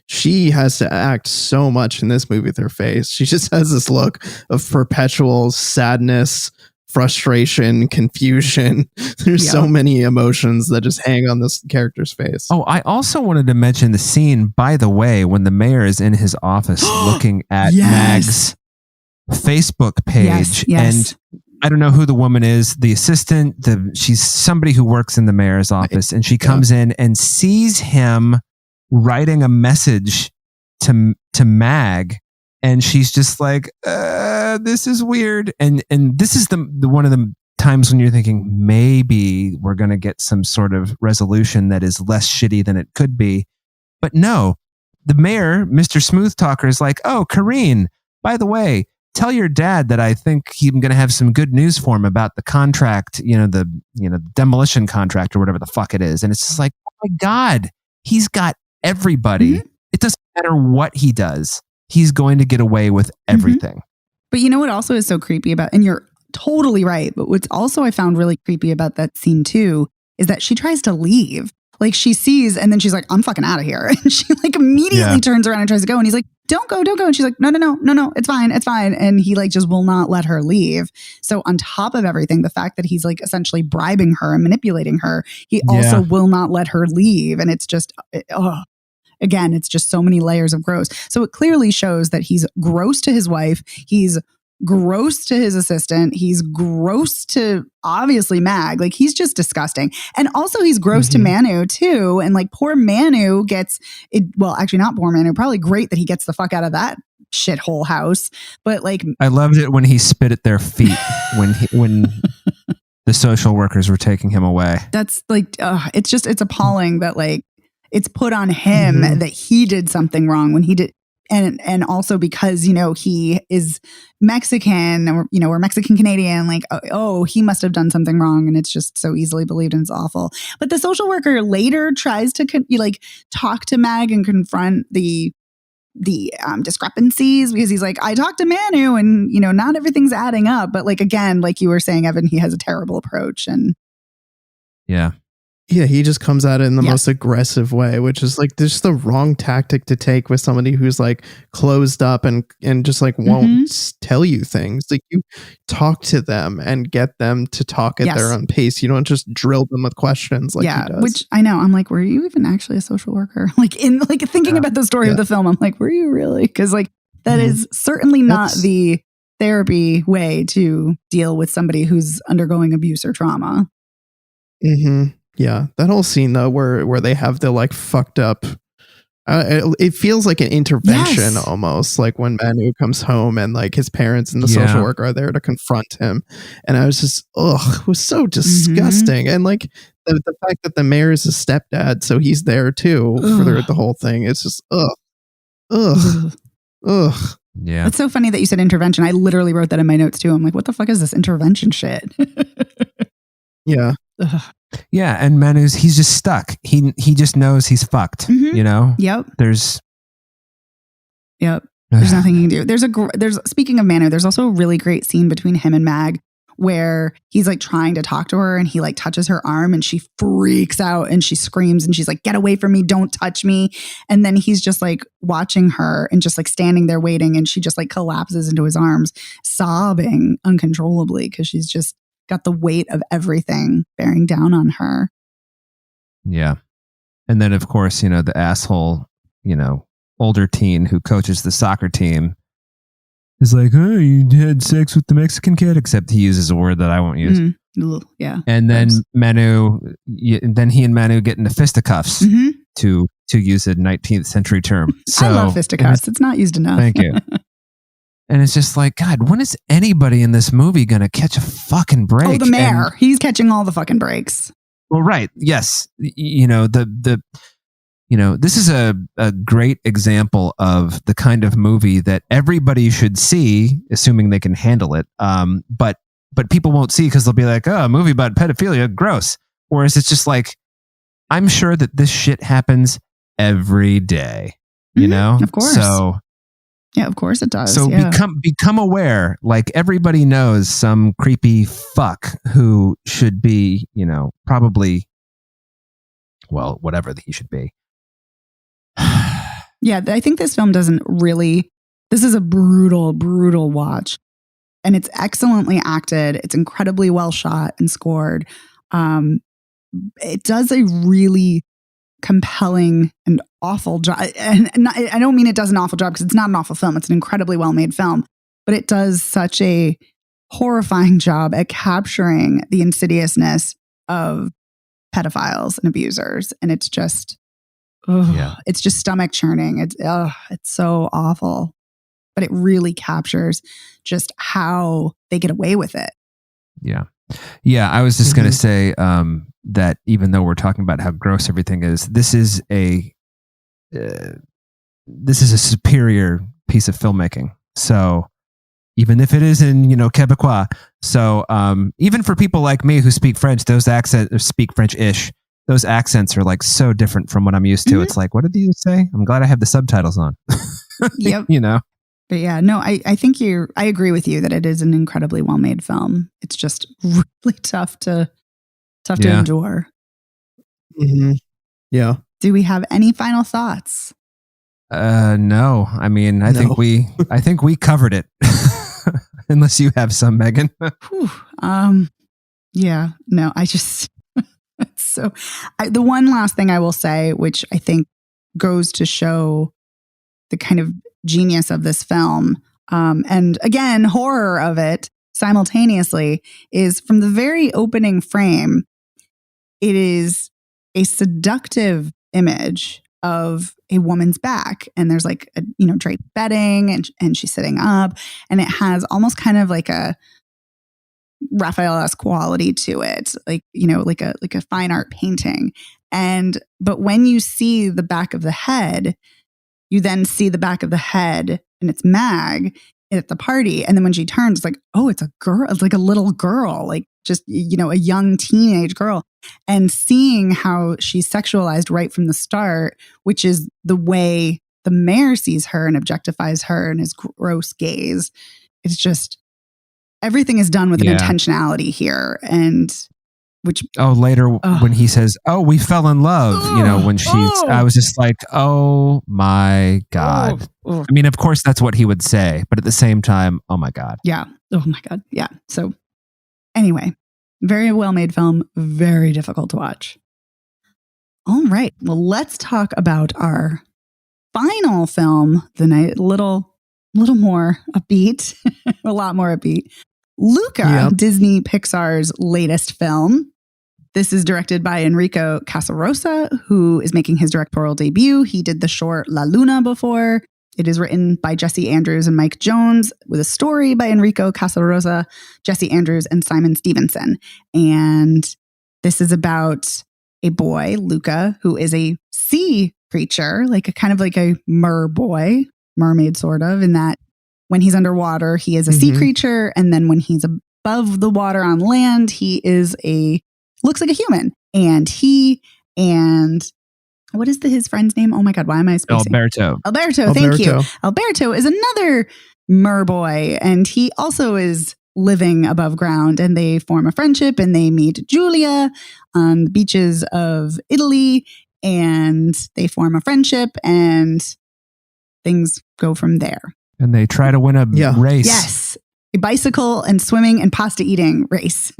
She has to act so much in this movie with her face. She just has this look of perpetual sadness, frustration, confusion. There's so many emotions that just hang on this character's face. Oh, I also wanted to mention the scene, by the way, when the mayor is in his office looking at Mag's Facebook page. Yes. And I don't know who the woman is, the assistant, she's somebody who works in the mayor's office, and she comes in and sees him writing a message to Mag, and she's just like, this is weird. And this is the one of the times when you're thinking maybe we're going to get some sort of resolution that is less shitty than it could be. But no, the mayor, Mr. Smooth Talker, is like, oh, Karine, by the way, tell your dad that I think I'm going to have some good news for him about the contract, the demolition contract or whatever the fuck it is. And it's just like, oh my God, he's got everybody. Mm-hmm. It doesn't matter what he does. He's going to get away with everything. Mm-hmm. But you know what also is so creepy about, and you're totally right, but what's also I found really creepy about that scene too, is that she tries to leave. She sees, and then she's like, I'm fucking out of here. And she immediately turns around and tries to go. And he's like, don't go. And she's like, no, it's fine. And he just will not let her leave. So on top of everything, the fact that he's essentially bribing her and manipulating her, he also will not let her leave. And it's just, again, it's just so many layers of gross. So it clearly shows that he's gross to his wife. He's gross to his assistant. He's gross to obviously Mag. He's just disgusting. And also he's gross to Manu too. And poor Manu gets it. Well, actually not poor Manu. Probably great that he gets the fuck out of that shithole house. But I loved it when he spit at their feet when the social workers were taking him away. That's like, it's appalling that like it's put on him that he did something wrong when he did. And also because, you know, he is Mexican, or, you know, we're Mexican Canadian, like, oh, he must have done something wrong. And it's just so easily believed and it's awful. But the social worker later tries to talk to Mag and confront the discrepancies, because he's like, I talked to Manu and, you know, not everything's adding up. But like, again, like you were saying, Evan, he has a terrible approach. And yeah, he just comes at it in the most aggressive way, which is like just the wrong tactic to take with somebody who's like closed up and just like won't tell you things. Like you talk to them and get them to talk at their own pace. You don't just drill them with questions like he does. Which I know. I'm like, were you even actually a social worker? Like thinking about the story of the film, I'm like, were you really? Because like that is certainly not the therapy way to deal with somebody who's undergoing abuse or trauma. Yeah, that whole scene though, where they have the like fucked up. It feels like an intervention almost, like when Manu comes home and like his parents and the social worker are there to confront him, and I was just, it was so disgusting. And like the fact that the mayor is a stepdad, so he's there too for the whole thing. It's just Yeah, it's so funny that you said intervention. I literally wrote that in my notes too. I'm like, what the fuck is this intervention shit? Yeah. Yeah, and he's just stuck. He just knows he's fucked. You know. Yep. There's nothing he can do. There's speaking of Manu, there's also a really great scene between him and Mag where he's like trying to talk to her and he like touches her arm and she freaks out and she screams and she's like, get away from me, don't touch me. And then he's just like watching her and just like standing there waiting, and she just like collapses into his arms, sobbing uncontrollably because she's just got the weight of everything bearing down on her. Yeah. And then of course, you know, the asshole, you know, older teen who coaches the soccer team is like, oh, you had sex with the Mexican kid, except he uses a word that I won't use. Yeah. And then then he and Manu get into fisticuffs to use a 19th century term. So, I love fisticuffs. It's not used enough. Thank you. And it's just like, God, when is anybody in this movie going to catch a fucking break? Oh, the mayor. He's catching all the fucking breaks. Well, right. Yes. You know, this is a great example of the kind of movie that everybody should see, assuming they can handle it. But people won't see because they'll be like, oh, a movie about pedophilia, gross. Whereas it's just like, I'm sure that this shit happens every day, you know? Of course. So... yeah, of course it does. So become aware. Like everybody knows some creepy fuck who should be, you know, probably, well, whatever he should be. Yeah, I think this film doesn't really. This is a brutal, brutal watch, and it's excellently acted. It's incredibly well shot and scored. It does a really compelling and awful job. And I don't mean it does an awful job because it's not an awful film. It's an incredibly well-made film, but it does such a horrifying job at capturing the insidiousness of pedophiles and abusers. And it's just, it's just stomach churning. It's so awful, but it really captures just how they get away with it. Yeah. Yeah. I was just going to say, that even though we're talking about how gross everything is, this is a superior piece of filmmaking. So even if it is in, you know, Quebecois, so even for people like me who speak French, those accents, or speak French-ish, those accents are like so different from what I'm used to. It's like, what did you say? I'm glad I have the subtitles on. Yep. You know. But yeah, no, I think I agree with you that it is an incredibly well-made film. It's just really tough to endure. Yeah. Do we have any final thoughts? No. I mean, I think we covered it. Unless you have some, Megan. Yeah. No, I just the one last thing I will say, which I think goes to show the kind of genius of this film, and again, horror of it simultaneously, is from the very opening frame. It is a seductive image of a woman's back, and there's like a, you know, draped bedding, and she's sitting up, and it has almost kind of like a Raphael-esque quality to it, like, like a fine art painting. But when you see the back of the head, you then see the back of the head and it's Mag at the party. And then when she turns, it's like, oh, it's a girl. It's like a little girl, like just, a young teenage girl. And seeing how she's sexualized right from the start, which is the way the mayor sees her and objectifies her in his gross gaze. It's just, everything is done with an intentionality here. And later when he says, oh, we fell in love, when I was just like, oh my God. I mean, of course that's what he would say, but at the same time, oh my God. Yeah. Oh my God. Yeah. So anyway, very well made film, very difficult to watch. All right. Well, let's talk about our final film the night, a little more upbeat, a lot more upbeat. Luca, Disney Pixar's latest film. This is directed by Enrico Casarosa, who is making his directorial debut. He did the short La Luna before. It is written by Jesse Andrews and Mike Jones, with a story by Enrico Casarosa, Jesse Andrews, and Simon Stevenson. And this is about a boy, Luca, who is a sea creature, like a mermaid sort of, in that when he's underwater, he is a sea creature. And then when he's above the water on land, he is looks like a human. And what is his friend's name? Oh my God, why am I spacing? Alberto, thank you. Alberto is another merboy, and he also is living above ground, and they form a friendship, and they meet Julia on the beaches of Italy, and they form a friendship, and things go from there. And they try to win a race. Yes, a bicycle and swimming and pasta eating race.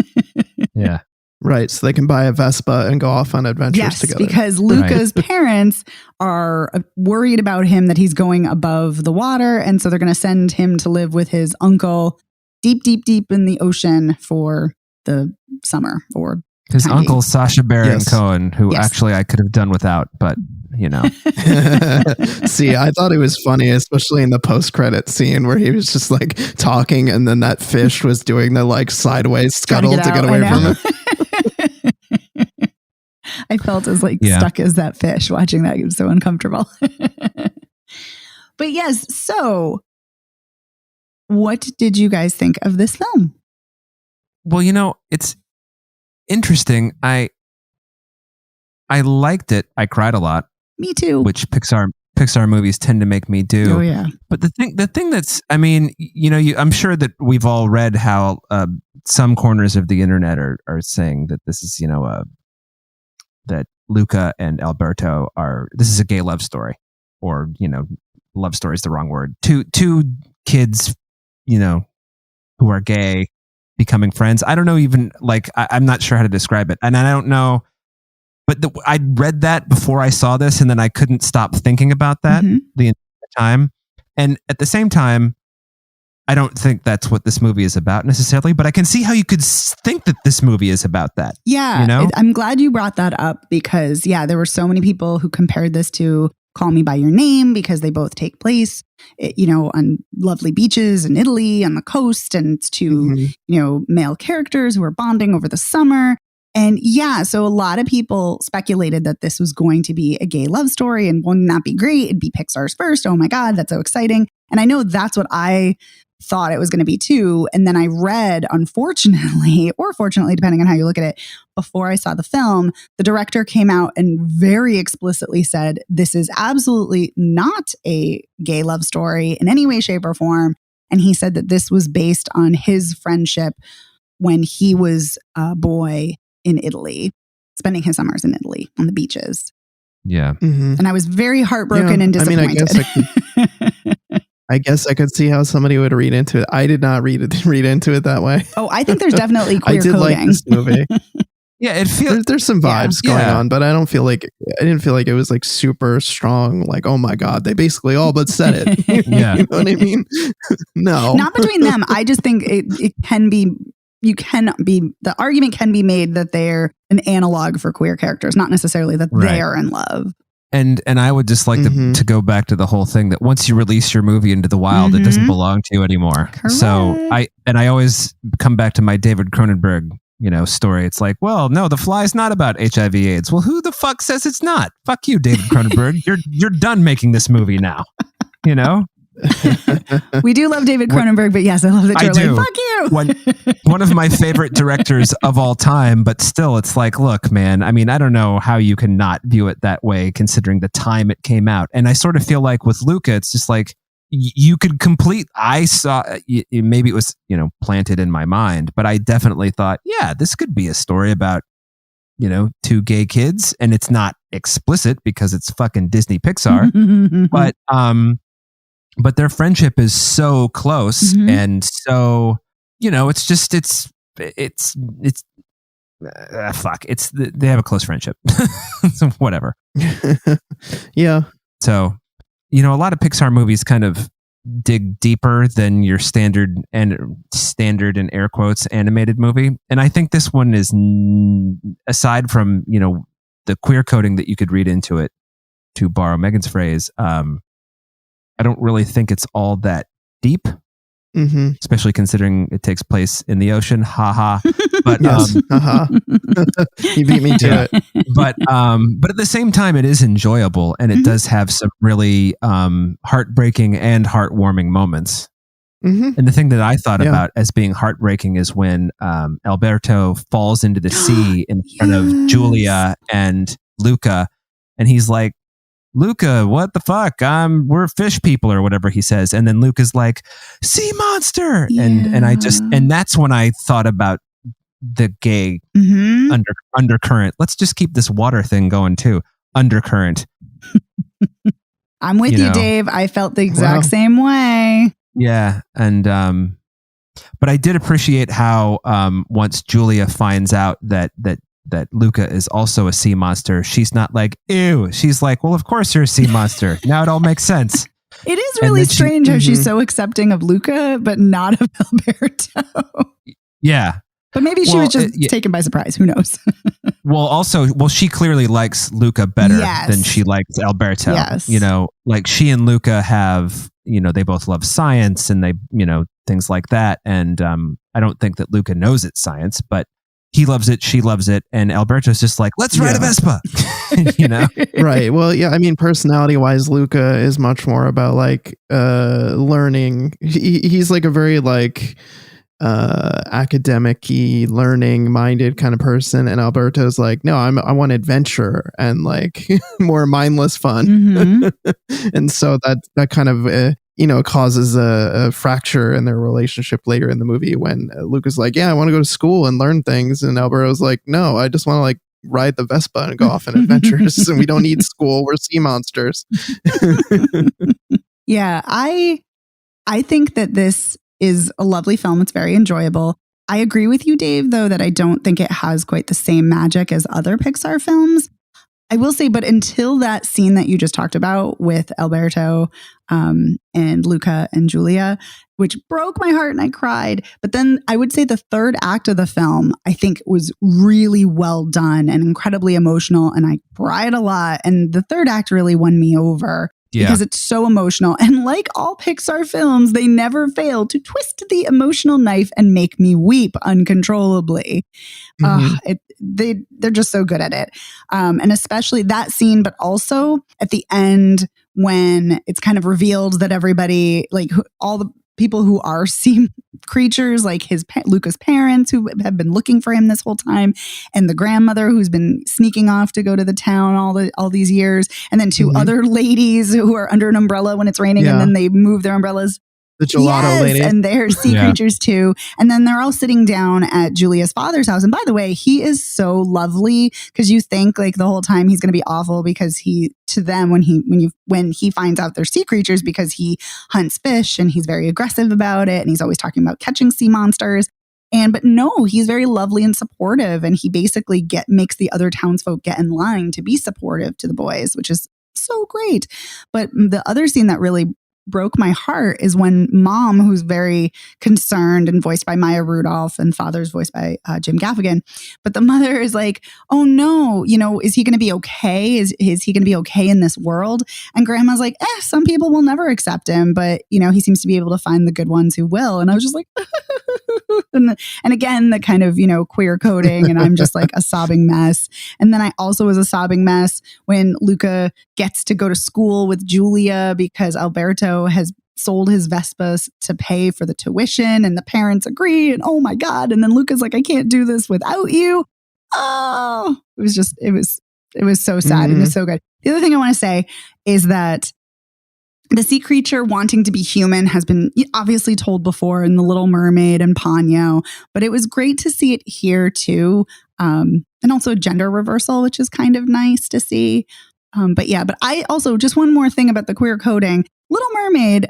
Yeah. Right, so they can buy a Vespa and go off on adventures together. Yes, because Luca's parents are worried about him, that he's going above the water, and so they're going to send him to live with his uncle deep, deep, deep in the ocean for the summer. Or his uncle, Sacha Baron Cohen, who actually I could have done without, but See, I thought it was funny, especially in the post-credit scene where he was just like talking, and then that fish was doing the like sideways scuttle to get away from him. I felt as stuck as that fish watching that. It was so uncomfortable. But yes, so what did you guys think of this film? Well, it's interesting. I liked it. I cried a lot. Me too. Which Pixar movies tend to make me do. Oh yeah. But the thing that's, I mean, I'm sure that we've all read how some corners of the internet are saying that this is, that Luca and Alberto this is a gay love story, or, love story is the wrong word. Two kids, who are gay becoming friends. I don't know, even I'm not sure how to describe it. And I don't know, but I read that before I saw this, and then I couldn't stop thinking about that the entire time. And at the same time, I don't think that's what this movie is about necessarily, but I can see how you could think that this movie is about that. Yeah. I'm glad you brought that up, because there were so many people who compared this to Call Me By Your Name, because they both take place, on lovely beaches in Italy on the coast, and it's two, male characters who are bonding over the summer. And so a lot of people speculated that this was going to be a gay love story, and wouldn't that be great? It'd be Pixar's first. Oh my God, that's so exciting. And I know that's what I thought it was going to be too. And then I read, unfortunately, or fortunately, depending on how you look at it, before I saw the film, the director came out and very explicitly said, this is absolutely not a gay love story in any way, shape, or form. And he said that this was based on his friendship when he was a boy in Italy, spending his summers in Italy on the beaches. Yeah. Mm-hmm. And I was very heartbroken and disappointed. I guess I could see how somebody would read into it. I did not read into it that way. Oh, I think there's definitely queer coding. I did like this movie. Yeah, it feels there's some vibes going on, but I didn't feel like it was like super strong. Like, oh my God, they basically all but said it. Yeah, you know what I mean? No, not between them. I just think it can be. The argument can be made that they're an analog for queer characters, not necessarily that they are in love. And I would just like to go back to the whole thing that once you release your movie into the wild, it doesn't belong to you anymore. Correct. So I always come back to my David Cronenberg, story. It's like, well, no, The Fly's not about HIV/AIDS. Well, who the fuck says it's not? Fuck you, David Cronenberg. You're done making this movie now. We do love David Cronenberg, but yes, I love that you're like, fuck you. One of my favorite directors of all time, but still, it's like, look, man, I mean, I don't know how you can not view it that way considering the time it came out. And I sort of feel like with Luca, it's just like, you could I saw, maybe it was, planted in my mind, but I definitely thought, yeah, this could be a story about, two gay kids, and it's not explicit because it's fucking Disney Pixar, but their friendship is so close and so, it's just, fuck. They have a close friendship. So whatever. Yeah. So, a lot of Pixar movies kind of dig deeper than your standard in air quotes animated movie. And I think this one is, aside from, the queer coding that you could read into it, to borrow Megan's phrase, I don't really think it's all that deep, especially considering it takes place in the ocean. Haha. But yes. You beat me to it. But at the same time, it is enjoyable, and it does have some really heartbreaking and heartwarming moments. And the thing that I thought about as being heartbreaking is when Alberto falls into the sea in front of Julia and Luca, and he's like, Luca, what the fuck? We're fish people or whatever he says. And then Luca's like, sea monster. Yeah. And that's when I thought about the gay undercurrent. Let's just keep this water thing going too. Undercurrent. I'm with you, Dave. I felt the exact same way. Yeah. And, but I did appreciate how, once Julia finds out that Luca is also a sea monster, she's not like, ew. She's like, well, of course you're a sea monster. Now it all makes sense. It is really strange how she's so accepting of Luca, but not of Alberto. Yeah. But maybe she was just taken by surprise. Who knows? She clearly likes Luca better than she likes Alberto. Yes. Like she and Luca have, they both love science and they, things like that. And I don't think that Luca knows it's science, but he loves it, she loves it, and Alberto's just like, let's ride a Vespa, Right. Well, yeah, I mean, personality-wise, Luca is much more about like learning. He's like a very like academic-y, learning-minded kind of person, and Alberto's like, no, I want adventure and like more mindless fun. And so that kind of causes a fracture in their relationship later in the movie when Luca's like, yeah, I want to go to school and learn things. And Alberto's like, no, I just want to like ride the Vespa and go off on adventures. And we don't need school. We're sea monsters. Yeah, I think that this is a lovely film. It's very enjoyable. I agree with you, Dave, though, that I don't think it has quite the same magic as other Pixar films. I will say, but until that scene that you just talked about with Alberto and Luca and Julia, which broke my heart and I cried. But then I would say the third act of the film, I think was really well done and incredibly emotional. And I cried a lot. And the third act really won me over. Yeah. Because it's so emotional. And like all Pixar films, they never fail to twist the emotional knife and make me weep uncontrollably. They're just so good at it. And especially that scene, but also at the end when it's kind of revealed that everybody, like all the people who are sea creatures, like Luca's parents who have been looking for him this whole time, and the grandmother who's been sneaking off to go to the town all these years, and then two other ladies who are under an umbrella when it's raining, and then they move their umbrellas. The gelato lady. And they're sea creatures too. And then they're all sitting down at Julia's father's house. And by the way, he is so lovely because you think like the whole time he's going to be awful because to them when he finds out they're sea creatures because he hunts fish and he's very aggressive about it. And he's always talking about catching sea monsters. But no, he's very lovely and supportive. And he basically makes the other townsfolk get in line to be supportive to the boys, which is so great. But the other scene that really broke my heart is when Mom, who's very concerned and voiced by Maya Rudolph, and Father's voiced by Jim Gaffigan, but the mother is like, oh no, is he going to be okay? Is he going to be okay in this world? And Grandma's like, some people will never accept him, but he seems to be able to find the good ones who will. And I was just like, and again, the kind of, queer coding, and I'm just like a sobbing mess. And then I also was a sobbing mess when Luca gets to go to school with Julia because Alberto has sold his Vespas to pay for the tuition, and the parents agree, and oh my God. And then Luca's like, I can't do this without you. Oh, it was so sad. Mm-hmm. It was so good. The other thing I want to say is that the sea creature wanting to be human has been obviously told before in The Little Mermaid and Ponyo, but it was great to see it here too. And also gender reversal, which is kind of nice to see. But I also, just one more thing about the queer coding. Little Mermaid,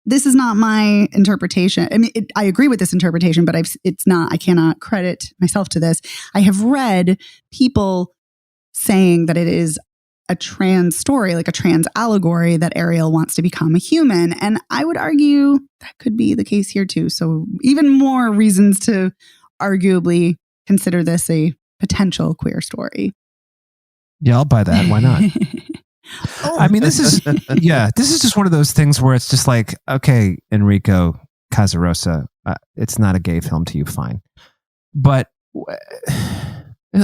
this is not my interpretation. I mean, I agree with this interpretation, but I cannot credit myself to this. I have read people saying that it is a trans story, like a trans allegory, that Ariel wants to become a human. And I would argue that could be the case here too. So even more reasons to arguably consider this a potential queer story. Yeah, I'll buy that. Why not? I mean, this is just one of those things where it's just like, okay, Enrico Casarosa, it's not a gay film to you, fine. But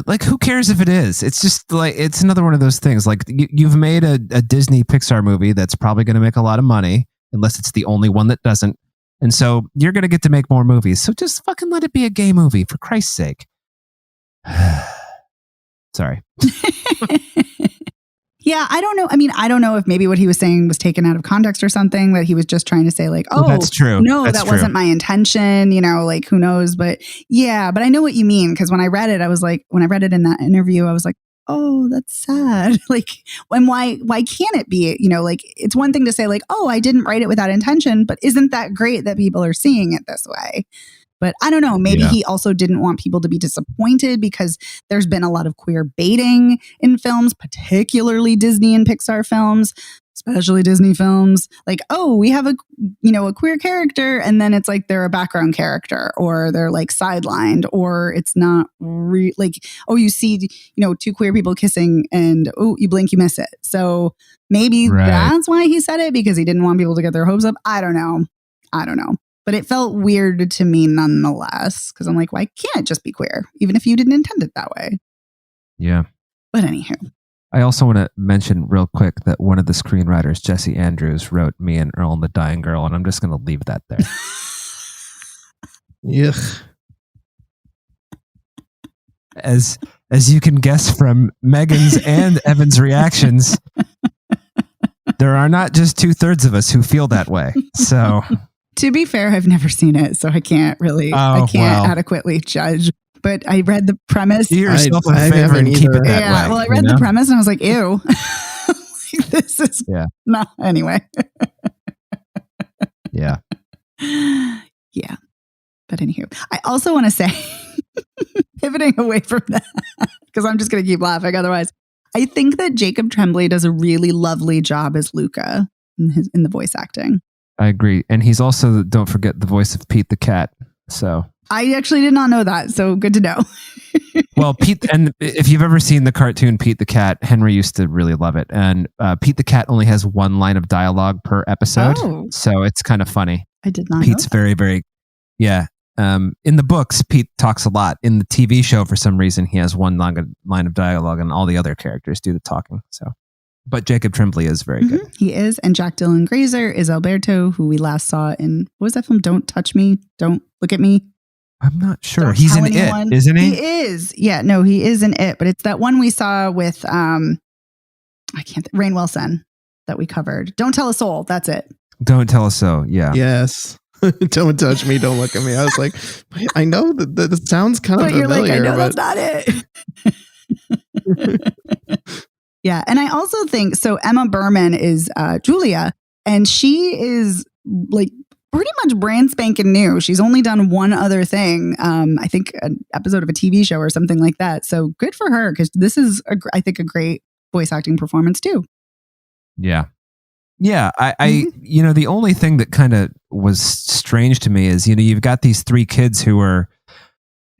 like, who cares if it is? It's just like, it's another one of those things. Like, you've made a Disney Pixar movie that's probably going to make a lot of money, unless it's the only one that doesn't. And so you're going to get to make more movies. So just fucking let it be a gay movie, for Christ's sake. Sorry. Yeah, I don't know. I mean, I don't know if maybe what he was saying was taken out of context or something, that he was just trying to say like, oh, that's true. No, that's that true. wasn't my intention, like, who knows? But yeah, but I know what you mean. Because when I read it, I was like, when I read it in that interview, I was like, oh, that's sad. Like, and why can't it be, like, it's one thing to say like, oh, I didn't write it with that intention, but isn't that great that people are seeing it this way? But I don't know, maybe he also didn't want people to be disappointed because there's been a lot of queer baiting in films, particularly Disney and Pixar films, especially Disney films. Like, oh, we have a queer character, and then it's like they're a background character, or they're like sidelined, or it's not like, oh, you see, two queer people kissing, and oh, you blink, you miss it. So maybe that's why he said it, because he didn't want people to get their hopes up. I don't know. But it felt weird to me nonetheless, because I'm like, why can't it just be queer, even if you didn't intend it that way? Yeah. But anywho. I also want to mention real quick that one of the screenwriters, Jesse Andrews, wrote Me and Earl and the Dying Girl, and I'm just going to leave that there. Yuck. As you can guess from Megan's and Evan's reactions, there are not just 2/3 of us who feel that way. So... To be fair, I've never seen it, so I can't really, adequately judge. But I read the premise. Do yourself a favor and keep it that way. Well, I read the premise and I was like, ew. This is no. Anyway. Yeah. Yeah. But anywho, I also want to say, pivoting away from that, because I'm just going to keep laughing otherwise. I think that Jacob Tremblay does a really lovely job as Luca in the voice acting. I agree. And he's also, don't forget, the voice of Pete the cat. So I actually did not know that. So good to know. Well, Pete, and if you've ever seen the cartoon Pete the Cat, Henry used to really love it. And Pete the Cat only has one line of dialogue per episode. Oh. So it's kind of funny. I did not Pete's know that. very, very, in the books, Pete talks a lot. In the TV show, for some reason, he has one line of dialogue and all the other characters do the talking. So. But Jacob Tremblay is very good. He is. And Jack Dylan Grazer is Alberto, who we last saw in, what was that film? Don't Touch Me. Don't Look at Me. I'm not sure. He's in It, isn't he? He is. Yeah, no, he is in It. But it's that one we saw with, Rainn Wilson that we covered. Don't Tell a Soul. That's it. Don't Tell a Soul. Yeah. Yes. Don't touch me. Don't look at me. I was like, I know that sounds kind of familiar. But you're like, I know that's not it. Yeah. And I also think, so Emma Berman is Julia, and she is like pretty much brand spanking new. She's only done one other thing. I think an episode of a TV show or something like that. So good for her, because this is, I think, a great voice acting performance too. Yeah. Yeah, the only thing that kind of was strange to me is, you've got these three kids who are,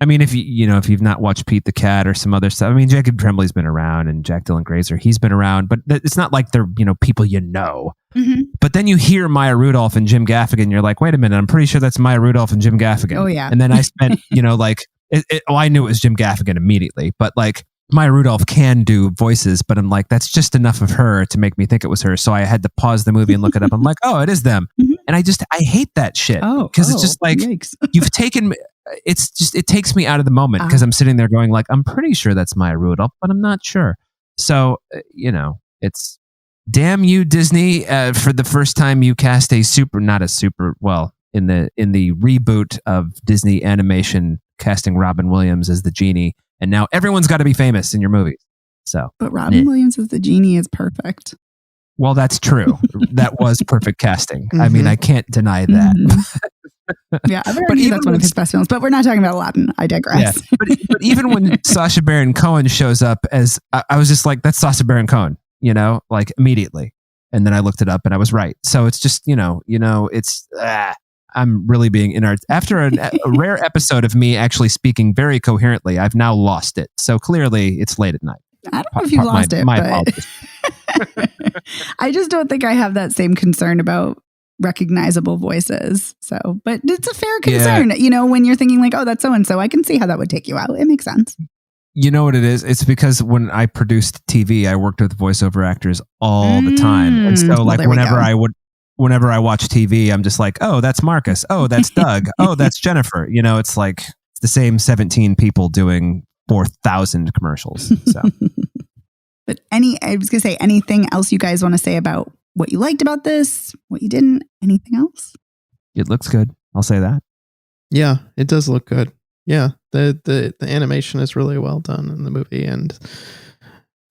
I mean, if you've not watched Pete the Cat or some other stuff, I mean, Jacob Tremblay's been around and Jack Dylan Grazer, he's been around, but it's not like they're, people Mm-hmm. But then you hear Maya Rudolph and Jim Gaffigan, you're like, wait a minute, I'm pretty sure that's Maya Rudolph and Jim Gaffigan. Oh, yeah. And then I spent, I knew it was Jim Gaffigan immediately, but like, Maya Rudolph can do voices, but I'm like, that's just enough of her to make me think it was her. So I had to pause the movie and look it up. I'm like, oh, it is them. Mm-hmm. And I hate that shit. Because it's just like, you've taken, it takes me out of the moment because I'm sitting there going like, I'm pretty sure that's Maya Rudolph, but I'm not sure. So, it's damn you, Disney, for the first time you cast in the reboot of Disney animation, casting Robin Williams as the genie. And now everyone's got to be famous in your movies. But Robin Williams as the genie is perfect. Well, that's true. That was perfect casting. Mm-hmm. I mean, I can't deny that. Mm-hmm. Yeah, that's one of his best films. But we're not talking about Aladdin. I digress. Yeah. But even when Sacha Baron Cohen shows up as, I was just like, that's Sacha Baron Cohen, like immediately. And then I looked it up and I was right. So it's just, it's... I'm really being inert. After a rare episode of me actually speaking very coherently, I've now lost it. So clearly it's late at night. I don't know if you've lost it. My apologies. I just don't think I have that same concern about recognizable voices. So, but it's a fair concern, when you're thinking like, oh, that's so-and-so, I can see how that would take you out. It makes sense. You know what it is? It's because when I produced TV, I worked with voiceover actors all the time. And so like whenever I watch TV, I'm just like, oh, that's Marcus. Oh, that's Doug. Oh, that's Jennifer. It's like it's the same 17 people doing 4,000 commercials. So, but I was going to say, anything else you guys want to say about what you liked about this, what you didn't, anything else? It looks good. I'll say that. Yeah, it does look good. Yeah, the animation is really well done in the movie, and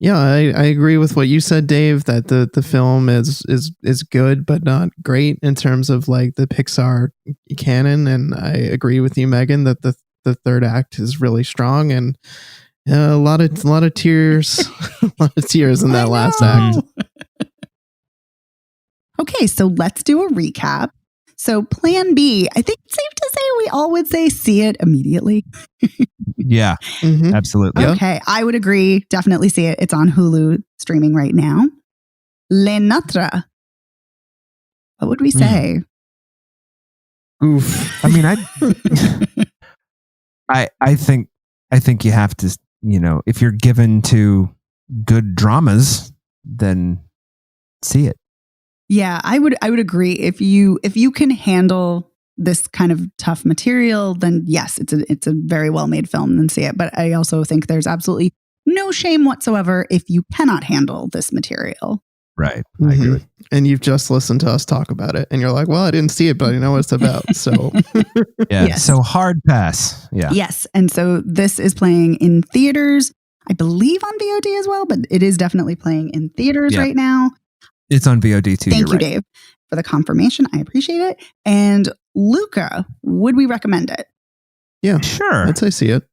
yeah, I agree with what you said, Dave, that the film is good, but not great in terms of like the Pixar canon. And I agree with you, Megan, that the third act is really strong, and a lot of tears, a lot of tears in that last act. Okay, so let's do a recap. So Plan B, I think it's safe to say we all would say see it immediately. Yeah, absolutely. Okay, I would agree. Definitely see it. It's on Hulu streaming right now. Les Notres. What would we say? Oof. I mean, I think you have to, if you're given to good dramas, then see it. Yeah, I would agree. If you can handle this kind of tough material, then yes, it's a very well made film, then see it. But I also think there's absolutely no shame whatsoever if you cannot handle this material. Right. I agree with you. And you've just listened to us talk about it, and you're like, well, I didn't see it, but I know what it's about. So yeah. Yes. So hard pass. Yeah. Yes. And so this is playing in theaters, I believe on VOD as well, but it is definitely playing in theaters right now. It's on VOD too. Thank you, Dave, for the confirmation. I appreciate it. And Luca, would we recommend it? Yeah, sure. I'd say see it.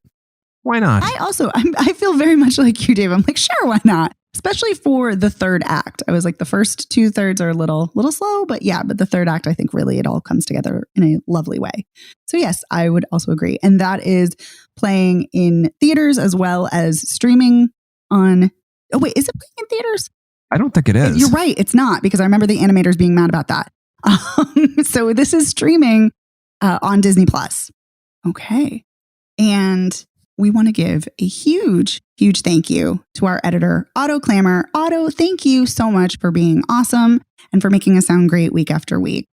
Why not? I feel very much like you, Dave. I'm like, sure, why not? Especially for the third act. I was like, the first 2/3 are a little slow, but the third act, I think really it all comes together in a lovely way. So yes, I would also agree. And that is playing in theaters as well as streaming on. Oh wait, is it playing in theaters? I don't think it is. You're right. It's not, because I remember the animators being mad about that. So this is streaming on Disney Plus. Okay. And we want to give a huge, huge thank you to our editor, Otto Clamor. Otto, thank you so much for being awesome and for making us sound great week after week.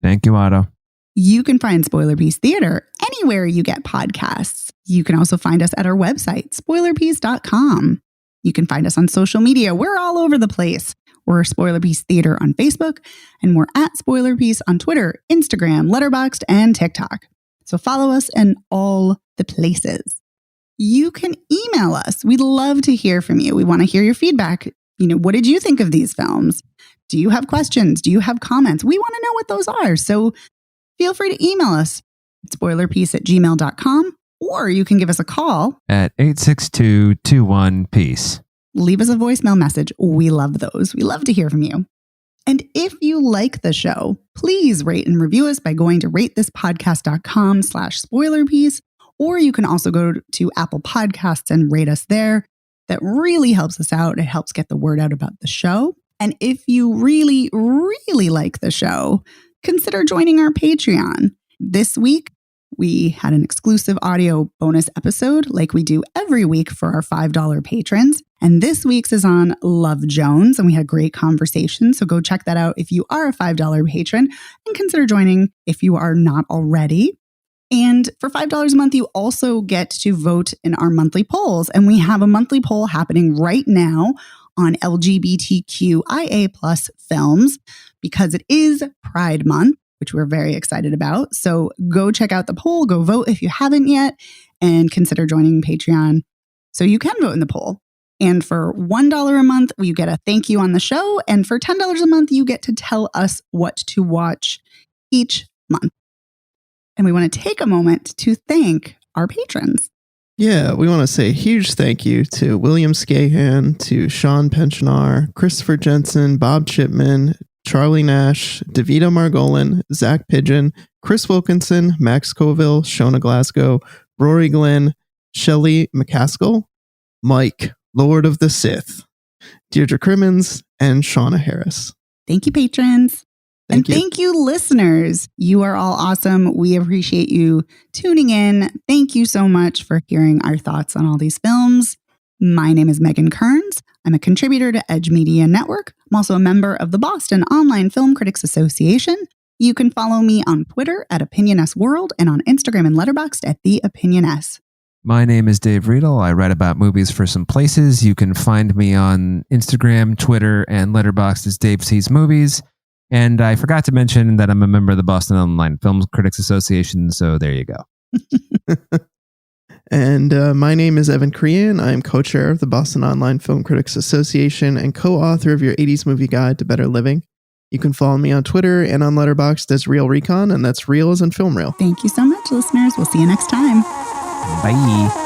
Thank you, Otto. You can find Spoiler Piece Theater anywhere you get podcasts. You can also find us at our website, spoilerpiece.com. You can find us on social media. We're all over the place. We're Spoiler Piece Theater on Facebook, and we're at Spoiler Piece on Twitter, Instagram, Letterboxd, and TikTok. So follow us in all the places. You can email us. We'd love to hear from you. We want to hear your feedback. What did you think of these films? Do you have questions? Do you have comments? We want to know what those are. So feel free to email us at spoilerpiece@gmail.com. Or you can give us a call at 862-21-PEACE. Leave us a voicemail message. We love those. We love to hear from you. And if you like the show, please rate and review us by going to ratethispodcast.com/spoilerpiece, or you can also go to Apple Podcasts and rate us there. That really helps us out. It helps get the word out about the show. And if you really, really like the show, consider joining our Patreon. This week, we had an exclusive audio bonus episode like we do every week for our $5 patrons. And this week's is on Love Jones, and we had a great conversation. So go check that out if you are a $5 patron, and consider joining if you are not already. And for $5 a month, you also get to vote in our monthly polls. And we have a monthly poll happening right now on LGBTQIA+ films because it is Pride Month, which we're very excited about. So go check out the poll, go vote if you haven't yet, and consider joining Patreon so you can vote in the poll. And for $1 a month, you get a thank you on the show. And for $10 a month, you get to tell us what to watch each month. And we want to take a moment to thank our patrons. Yeah, we want to say a huge thank you to William Scahan, to Sean Pensionar, Christopher Jensen, Bob Chipman, Charlie Nash, Davida Margolin, Zach Pigeon, Chris Wilkinson, Max Colville, Shona Glasgow, Rory Glenn, Shelley McCaskill, Mike, Lord of the Sith, Deirdre Crimmins, and Shauna Harris. Thank you, patrons. Thank you, listeners. You are all awesome. We appreciate you tuning in. Thank you so much for hearing our thoughts on all these films. My name is Megan Kearns. I'm a contributor to Edge Media Network. I'm also a member of the Boston Online Film Critics Association. You can follow me on Twitter at OpinionSWorld and on Instagram and Letterboxd at TheOpinionS. My name is Dave Riedel. I write about movies for some places. You can find me on Instagram, Twitter, and Letterboxd as Dave Sees Movies. And I forgot to mention that I'm a member of the Boston Online Film Critics Association, so there you go. And my name is Evan Crean. I am co-chair of the Boston Online Film Critics Association and co-author of your 80s Movie Guide to Better Living. You can follow me on Twitter and on Letterboxd as Real Recon, and that's real as in film reel. Thank you so much, listeners. We'll see you next time. Bye.